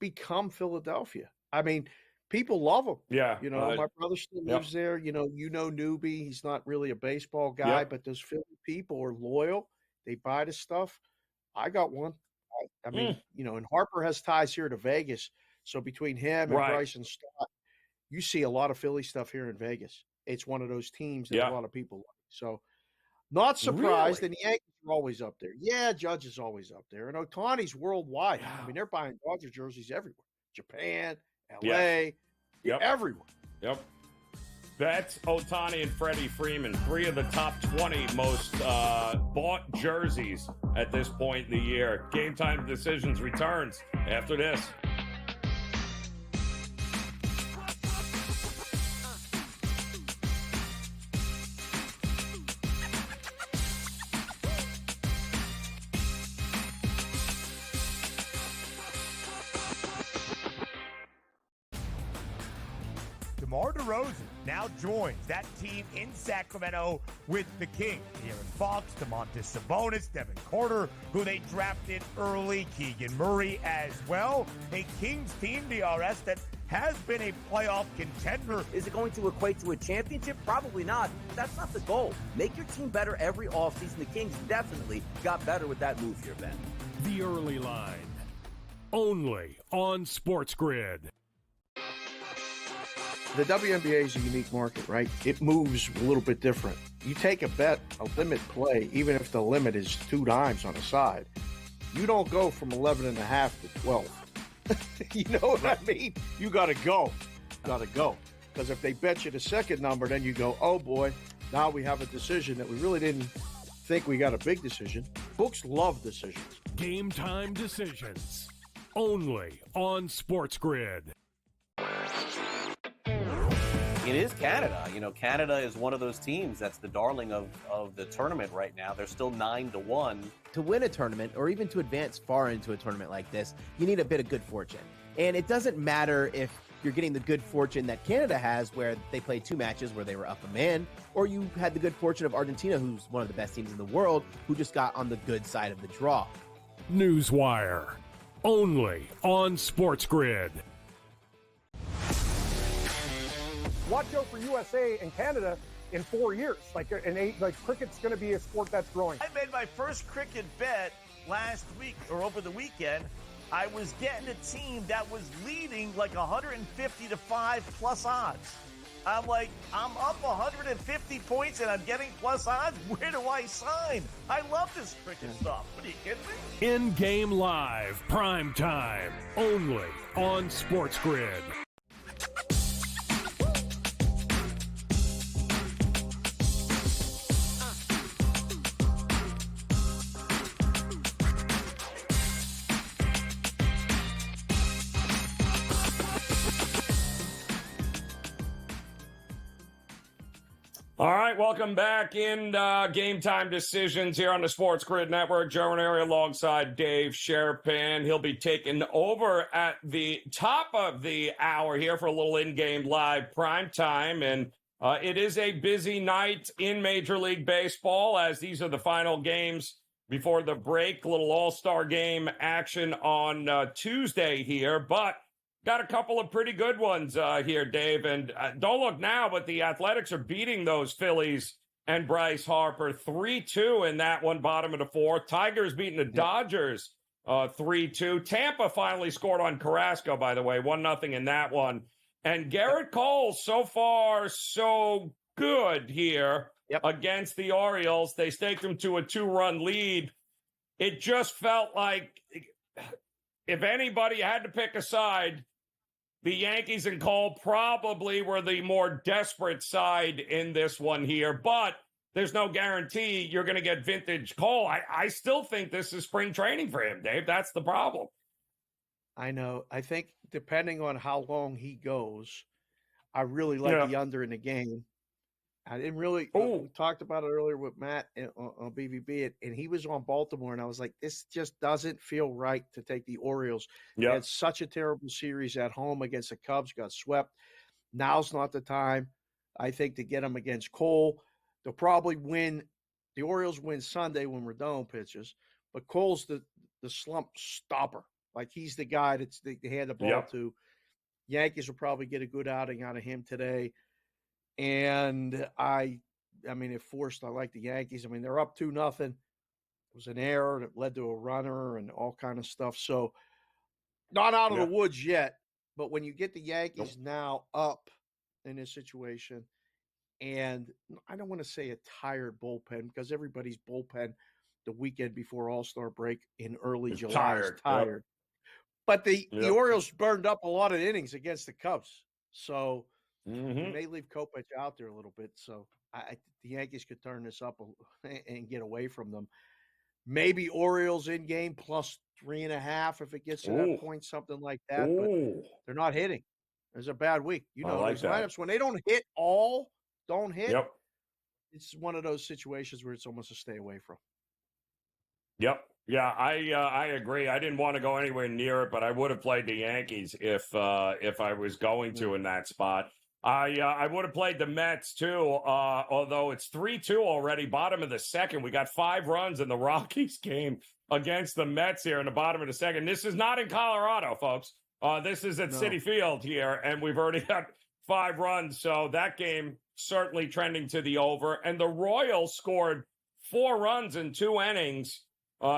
become Philadelphia. I mean, people love him. Yeah. My brother still lives there. Newbie. He's not really a baseball guy, but those Philly people are loyal. They buy the stuff. I got one. I mean, and Harper has ties here to Vegas. So between him and Bryson Stott, you see a lot of Philly stuff here in Vegas. It's one of those teams that a lot of people like. So not surprised. Really? And the Yankees are always up there. Yeah, Judge is always up there. And Ohtani's worldwide. I mean, they're buying Dodger jerseys everywhere. Japan, L.A., everywhere. Yep. That's Ohtani and Freddie Freeman, 3 of the top 20 most bought jerseys at this point in the year. Game Time Decisions returns after this. DeMar DeRozan now joins that team in Sacramento with the Kings. Aaron Fox, Domantas Sabonis, Devin Carter, who they drafted early, Keegan Murray as well. A Kings team, DRS, that has been a playoff contender. Is it going to equate to a championship? Probably not. That's not the goal. Make your team better every offseason. The Kings definitely got better with that move here, Ben. The Early Line. Only on SportsGrid. The WNBA is a unique market, right? It moves a little bit different. You take a bet, a limit play, even if the limit is 2 dimes on a side, you don't go from 11.5 to 12. You know what I mean? You got to go. Because if they bet you the second number, then you go, oh boy, now we have a decision that we really didn't think we got a big decision. Books love decisions. Game Time Decisions. Only on SportsGrid. It is Canada. Canada is one of those teams that's the darling of the tournament right now. They're still 9-1. To win a tournament, or even to advance far into a tournament like this, you need a bit of good fortune. And it doesn't matter if you're getting the good fortune that Canada has, where they played 2 matches where they were up a man, or you had the good fortune of Argentina, who's one of the best teams in the world, who just got on the good side of the draw. Newswire. Only on SportsGrid. Watch out for USA and Canada in 4 years. Cricket's going to be a sport that's growing. I made my first cricket bet last week or over the weekend. I was getting a team that was leading like 150 to 5 plus odds. I'm like, I'm up 150 points and I'm getting plus odds. Where do I sign? I love this cricket stuff. What are you kidding me? In-game live, prime time, only on SportsGrid. All right, welcome back in Game Time Decisions here on the Sports Grid Network. Joe Ranieri alongside Dave Sherpin. He'll be taking over at the top of the hour here for a little in-game live prime time. And it is a busy night in Major League Baseball, as these are the final games before the break. A little all-star game action on Tuesday here, but got a couple of pretty good ones here, Dave. And don't look now, but the Athletics are beating those Phillies and Bryce Harper 3-2 in that one, bottom of the 4th. Tigers beating the Dodgers 3-2. Tampa finally scored on Carrasco, by the way, 1-0 in that one. And Garrett Cole, so far, so good here against the Orioles. They staked him to a 2-run lead. It just felt like if anybody had to pick a side, the Yankees and Cole probably were the more desperate side in this one here, but there's no guarantee you're going to get vintage Cole. I still think this is spring training for him, Dave. That's the problem. I know. I think depending on how long he goes, I really like the under in the game. I didn't really we talked about it earlier with Matt on BVB, and he was on Baltimore, and I was like, this just doesn't feel right to take the Orioles. They had such a terrible series at home against the Cubs, got swept. Now's not the time, I think, to get them against Cole. They'll probably win. The Orioles win Sunday when Rodon pitches, but Cole's the slump stopper. Like, he's the guy they hand the ball to. Yankees will probably get a good outing out of him today. And I mean, if forced, I like the Yankees. I mean, they're up 2-0. It was an error that led to a runner and all kind of stuff. So not out of the woods yet. But when you get the Yankees now up in this situation, and I don't want to say a tired bullpen because everybody's bullpen the weekend before All-Star break in early July is tired. But the Orioles burned up a lot of innings against the Cubs. So you may leave Kopech out there a little bit. So the Yankees could turn this up and get away from them. Maybe Orioles in game plus 3.5 if it gets to that point, something like that. But they're not hitting. There's a bad week. You know, those lineups, when they don't hit it's one of those situations where it's almost a stay away from. Yeah, I agree. I didn't want to go anywhere near it, but I would have played the Yankees if I was going to in that spot. I would have played the Mets too, although it's 3-2 already, bottom of the second. We got 5 runs in the Rockies game against the Mets here in the bottom of the second. This is not in Colorado, folks. This is at Citi Field here, and we've already got 5 runs. So that game certainly trending to the over. And the Royals scored 4 runs in 2 innings.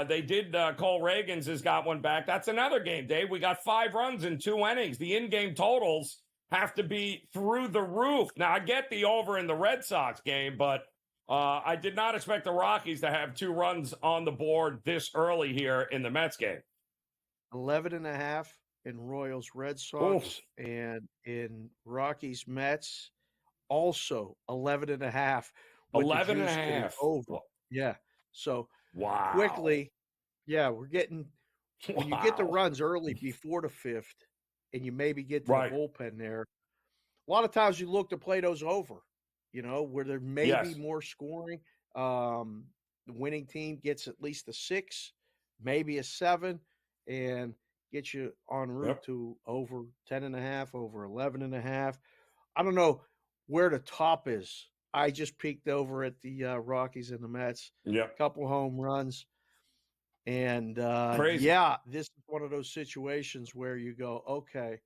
They did. Cole Reagans has got one back. That's another game, Dave. We got 5 runs in 2 innings. The in-game totals have to be through the roof. Now, I get the over in the Red Sox game, but I did not expect the Rockies to have 2 runs on the board this early here in the Mets game. 11.5 in Royals Red Sox, and in Rockies Mets also 11.5. 11.5 over. Yeah. So quickly, we're getting when you get the runs early before the 5th, and you maybe get to the bullpen there. A lot of times you look to play those over, you know, where there may be more scoring. The winning team gets at least a 6, maybe a 7, and get you en route to over 10.5, over 11.5. I don't know where the top is. I just peeked over at the Rockies and the Mets. Couple home runs. And this is one of those situations where you go, okay,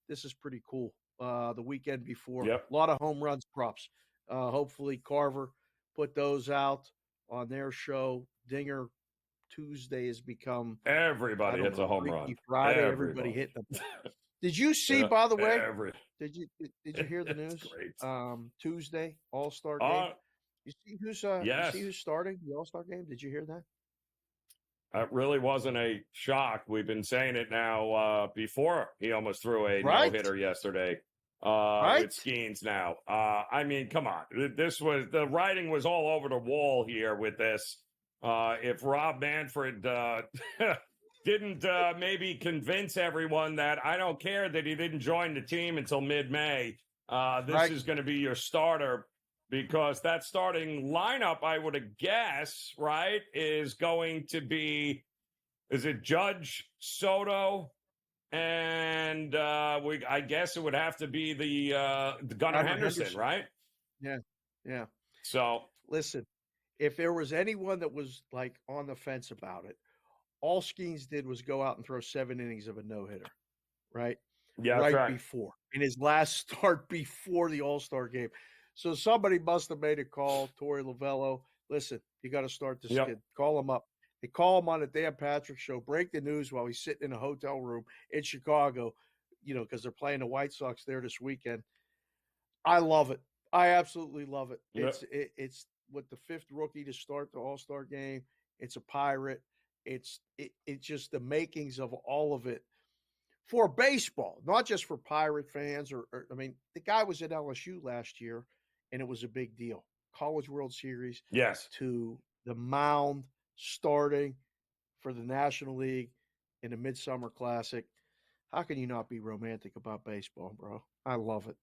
this is pretty cool. The weekend before, a lot of home runs props. Hopefully Carver put those out on their show. Dinger Tuesday has become everybody hits a home run. Friday, everybody hit them. Did you see, by the way? Did you hear the news? Tuesday All-Star game. You see who's starting the All-Star game? Did you hear that? It really wasn't a shock. We've been saying it now before he almost threw a no-hitter yesterday with Skeens now. I mean, come on. The writing was all over the wall here with this. If Rob Manfred didn't maybe convince everyone that I don't care that he didn't join the team until mid-May, this is going to be your starter. Because that starting lineup, I would guess, is going to be, is it Judge, Soto, and I guess it would have to be the Gunnar Henderson, right? Yeah. So listen, if there was anyone that was like on the fence about it, all Skeens did was go out and throw 7 innings of a no-hitter, right? Yeah, before, in his last start before the All-Star game. So somebody must have made a call, Torey Lovello. Listen, you got to start this kid. Call him up. They call him on the Dan Patrick Show, break the news while he's sitting in a hotel room in Chicago, you know, because they're playing the White Sox there this weekend. I love it. I absolutely love it. It's with the 5th rookie to start the All-Star game. It's a Pirate. It's just the makings of all of it for baseball, not just for Pirate fans. I mean, the guy was at LSU last year. And it was a big deal. College World Series to the mound starting for the National League in the Midsummer Classic. How can you not be romantic about baseball, bro? I love it.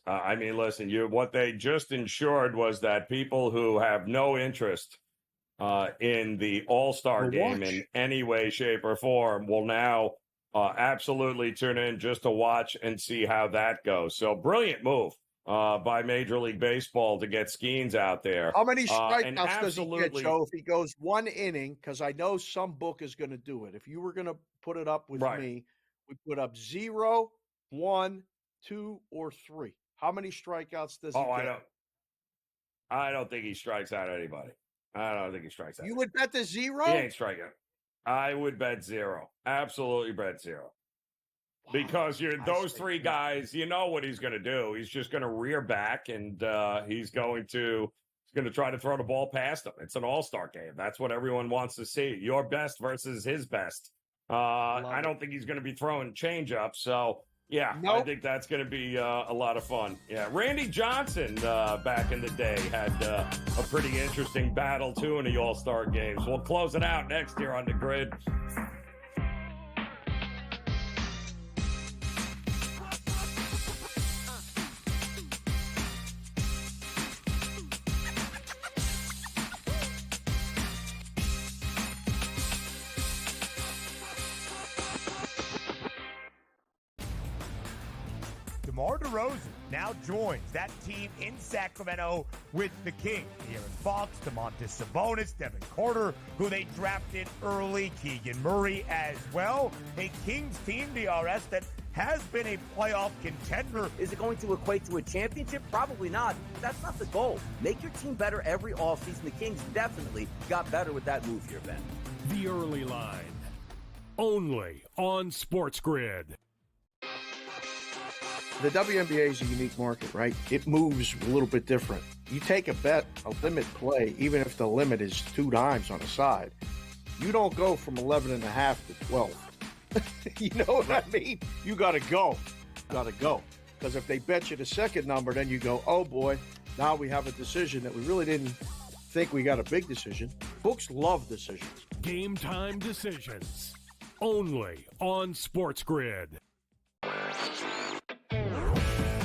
I mean, listen, what they just ensured was that people who have no interest in the All-Star game in any way, shape, or form will now absolutely tune in just to watch and see how that goes. So brilliant move. By Major League Baseball to get Skeens out there. How many strikeouts does he get, Joe, if he goes 1 inning? Because I know some book is going to do it. If you were going to put it up with me, We put up 0, 1, 2, or 3. How many strikeouts does he get? I don't think he strikes out anybody. I don't think he strikes out. You would bet the 0? He ain't striking. I would bet 0. Absolutely bet 0. Because those three guys, you know what he's going to do. He's just going to rear back, and he's going to try to throw the ball past them. It's an all-star game. That's what everyone wants to see. Your best versus his best. I don't think he's going to be throwing change-ups. So, yeah, I think that's going to be a lot of fun. Yeah, Randy Johnson back in the day had a pretty interesting battle, too, in the all-star games. We'll close it out next year on the Grid. DeMar DeRozan now joins that team in Sacramento with the Kings. De'Aaron Fox, Domantas Sabonis, Devin Carter, who they drafted early, Keegan Murray as well. A Kings team, DRS, that has been a playoff contender. Is it going to equate to a championship? Probably not. That's not the goal. Make your team better every offseason. The Kings definitely got better with that move here, Ben. The Early Line. Only on SportsGrid. The WNBA is a unique market, right? It moves a little bit different. You take a bet, a limit play, even if the limit is 2 dimes on a side, you don't go from 11.5 to 12. You know what I mean? You got to go. Because if they bet you the second number, then you go, oh boy, now we have a decision that we really didn't think we got a big decision. Books love decisions. Game time decisions. Only on SportsGrid.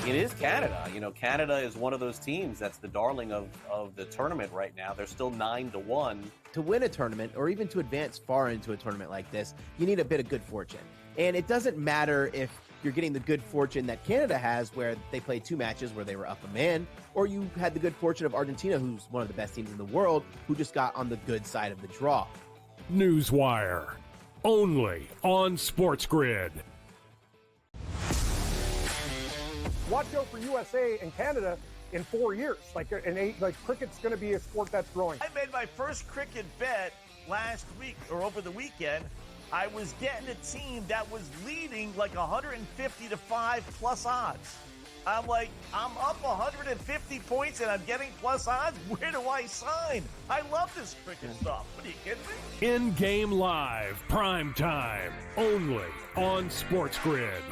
It is Canada. You know, Canada is one of those teams that's the darling of the tournament right now. They're still 9-1. To win a tournament, or even to advance far into a tournament like this, you need a bit of good fortune. And it doesn't matter if you're getting the good fortune that Canada has, where they played 2 matches where they were up a man, or you had the good fortune of Argentina, who's one of the best teams in the world, who just got on the good side of the draw. Newswire. Only on SportsGrid. Watch out for USA and Canada in 4 years. Cricket's going to be a sport that's growing. I made my first cricket bet last week or over the weekend. I was getting a team that was leading like 150 to 5 plus odds. I'm like, I'm up 150 points and I'm getting plus odds. Where do I sign? I love this cricket stuff. What are you kidding me? In-game live, prime time, only on SportsGrid.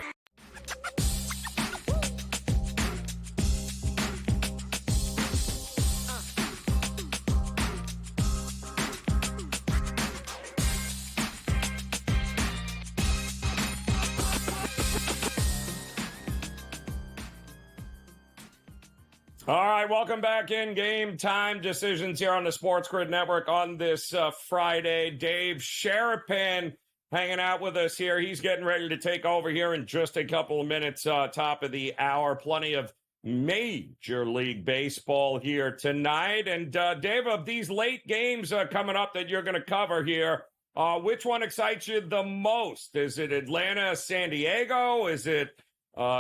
All right, welcome back in Game Time Decisions here on the SportsGrid Network on this Friday. Dave Sharapan hanging out with us here. He's getting ready to take over here in just a couple of minutes, top of the hour. Plenty of Major League Baseball here tonight. And Dave, of these late games coming up that you're going to cover here, which one excites you the most? Is it Atlanta, San Diego? Is it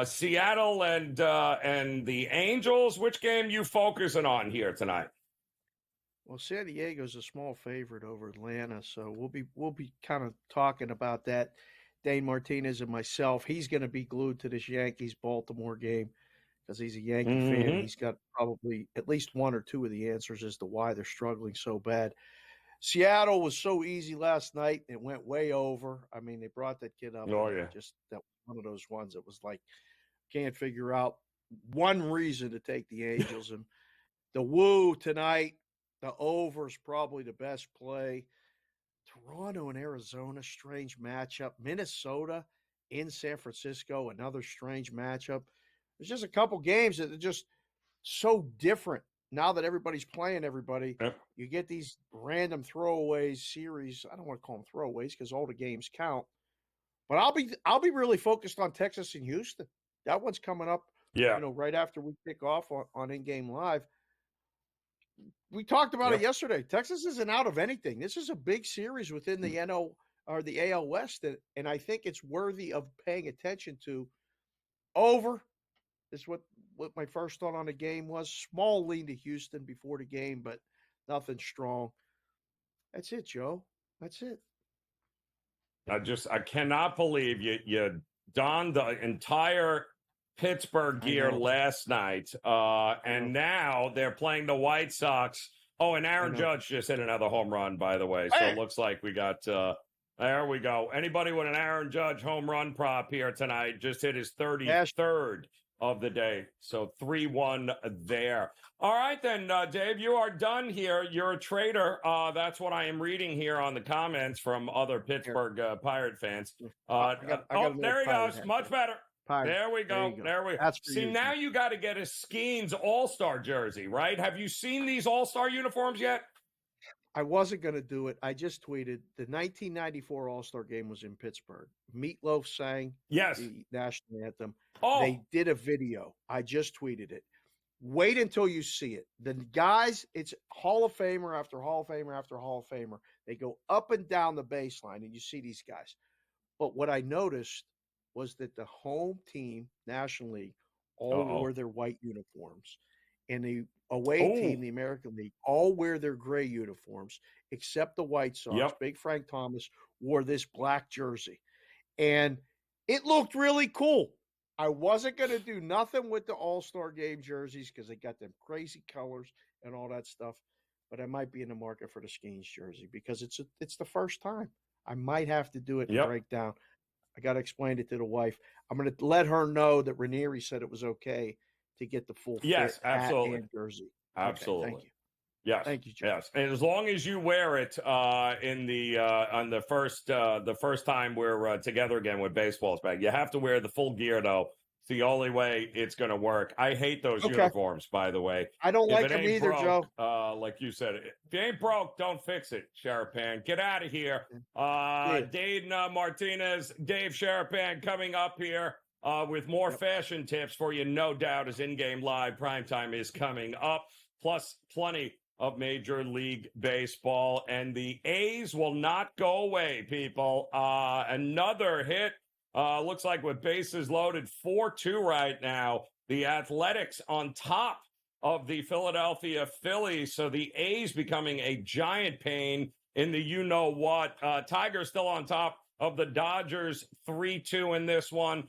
Seattle and the Angels? Which game you focusing on here tonight? Well, San Diego's a small favorite over Atlanta, so we'll be kind of talking about that. Dane Martinez and myself. He's going to be glued to this Yankees-Baltimore game because he's a Yankee fan. He's got probably at least 1 or 2 of the answers as to why they're struggling so bad. Seattle was so easy last night; it went way over. I mean, they brought that kid up. Oh yeah, just that. One of those ones that was like, can't figure out one reason to take the Angels. And the woo tonight, the over is probably the best play. Toronto and Arizona, strange matchup. Minnesota in San Francisco, another strange matchup. There's just a couple games that are just so different. Now that everybody's playing everybody, you get these random throwaways series. I don't want to call them throwaways because all the games count. But I'll be really focused on Texas and Houston. That one's coming up, right after we kick off on In-Game Live. We talked about it yesterday. Texas isn't out of anything. This is a big series within the NL or the AL West, and I think it's worthy of paying attention to. Over is what my first thought on the game was. Small lean to Houston before the game, but nothing strong. That's it, Joe. That's it. I cannot believe you donned the entire Pittsburgh gear last night, and now they're playing the White Sox. Oh, and Aaron Judge just hit another home run, by the way. So it looks like we got there we go. Anybody with an Aaron Judge home run prop here tonight just hit his 33rd of the day. So 3-1 there. All right, then, Dave, you are done here. You're a trader. That's what I am reading here on the comments from other Pittsburgh Pirate fans. There he goes. Much better. There we go. There we go. See, now you got to get a Skeens All-Star jersey, right? Have you seen these All-Star uniforms yet? I wasn't going to do it. I just tweeted the 1994 All-Star game was in Pittsburgh. Meatloaf sang the national anthem. They did a video. I just tweeted it. Wait until you see it. The guys, it's Hall of Famer after Hall of Famer after Hall of Famer. They go up and down the baseline, and you see these guys. But what I noticed was that the home team, National League, all wore their white uniforms. And the away team, the American League, all wear their gray uniforms, except the White Sox. Big Frank Thomas wore this black jersey. And it looked really cool. I wasn't going to do nothing with the All-Star Game jerseys because they got them crazy colors and all that stuff. But I might be in the market for the Skeens jersey because it's the first time. I might have to do it and break down. I got to explain it to the wife. I'm going to let her know that Ranieri said it was okay to get the full fit absolutely. hat and jersey. Absolutely. Okay, thank you. Yes. Thank you, Joe. Yes. And as long as you wear it in the on the first time we're together again with baseball's back, you have to wear the full gear though. It's the only way it's going to work. I hate those uniforms, by the way. I don't like them either, broke, Joe. Like you said, if you ain't broke, don't fix it, Sharapan. Get out of here. Dane Martinez, Dave Sharapan coming up here with more fashion tips for you, no doubt, as In-Game Live Primetime is coming up. Plus, plenty of Major League Baseball. And the A's will not go away, people. Another hit. Looks like with bases loaded, 4-2 right now. The Athletics on top of the Philadelphia Phillies. So the A's becoming a giant pain in the you-know-what. Tigers still on top of the Dodgers, 3-2 in this one.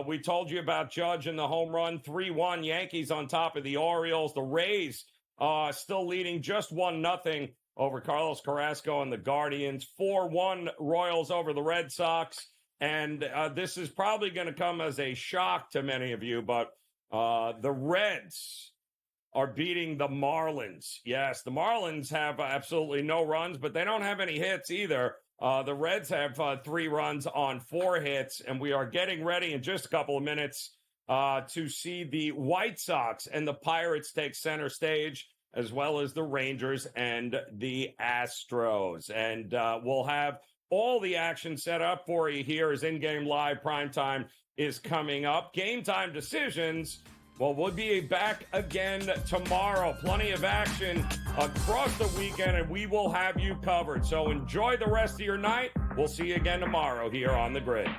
We told you about Judge in the home run, 3-1. Yankees on top of the Orioles. The Rays still leading just 1-0 over Carlos Carrasco and the Guardians. 4-1 Royals over the Red Sox. And this is probably going to come as a shock to many of you, but the Reds are beating the Marlins. Yes, the Marlins have absolutely no runs, but they don't have any hits either. The Reds have 3 runs on 4 hits, and we are getting ready in just a couple of minutes to see the White Sox and the Pirates take center stage, as well as the Rangers and the Astros. And we'll have all the action set up for you here as In-Game Live Primetime is coming up. Game time decisions. Well, we'll be back again tomorrow. Plenty of action across the weekend, and we will have you covered. So enjoy the rest of your night. We'll see you again tomorrow here on The Grid.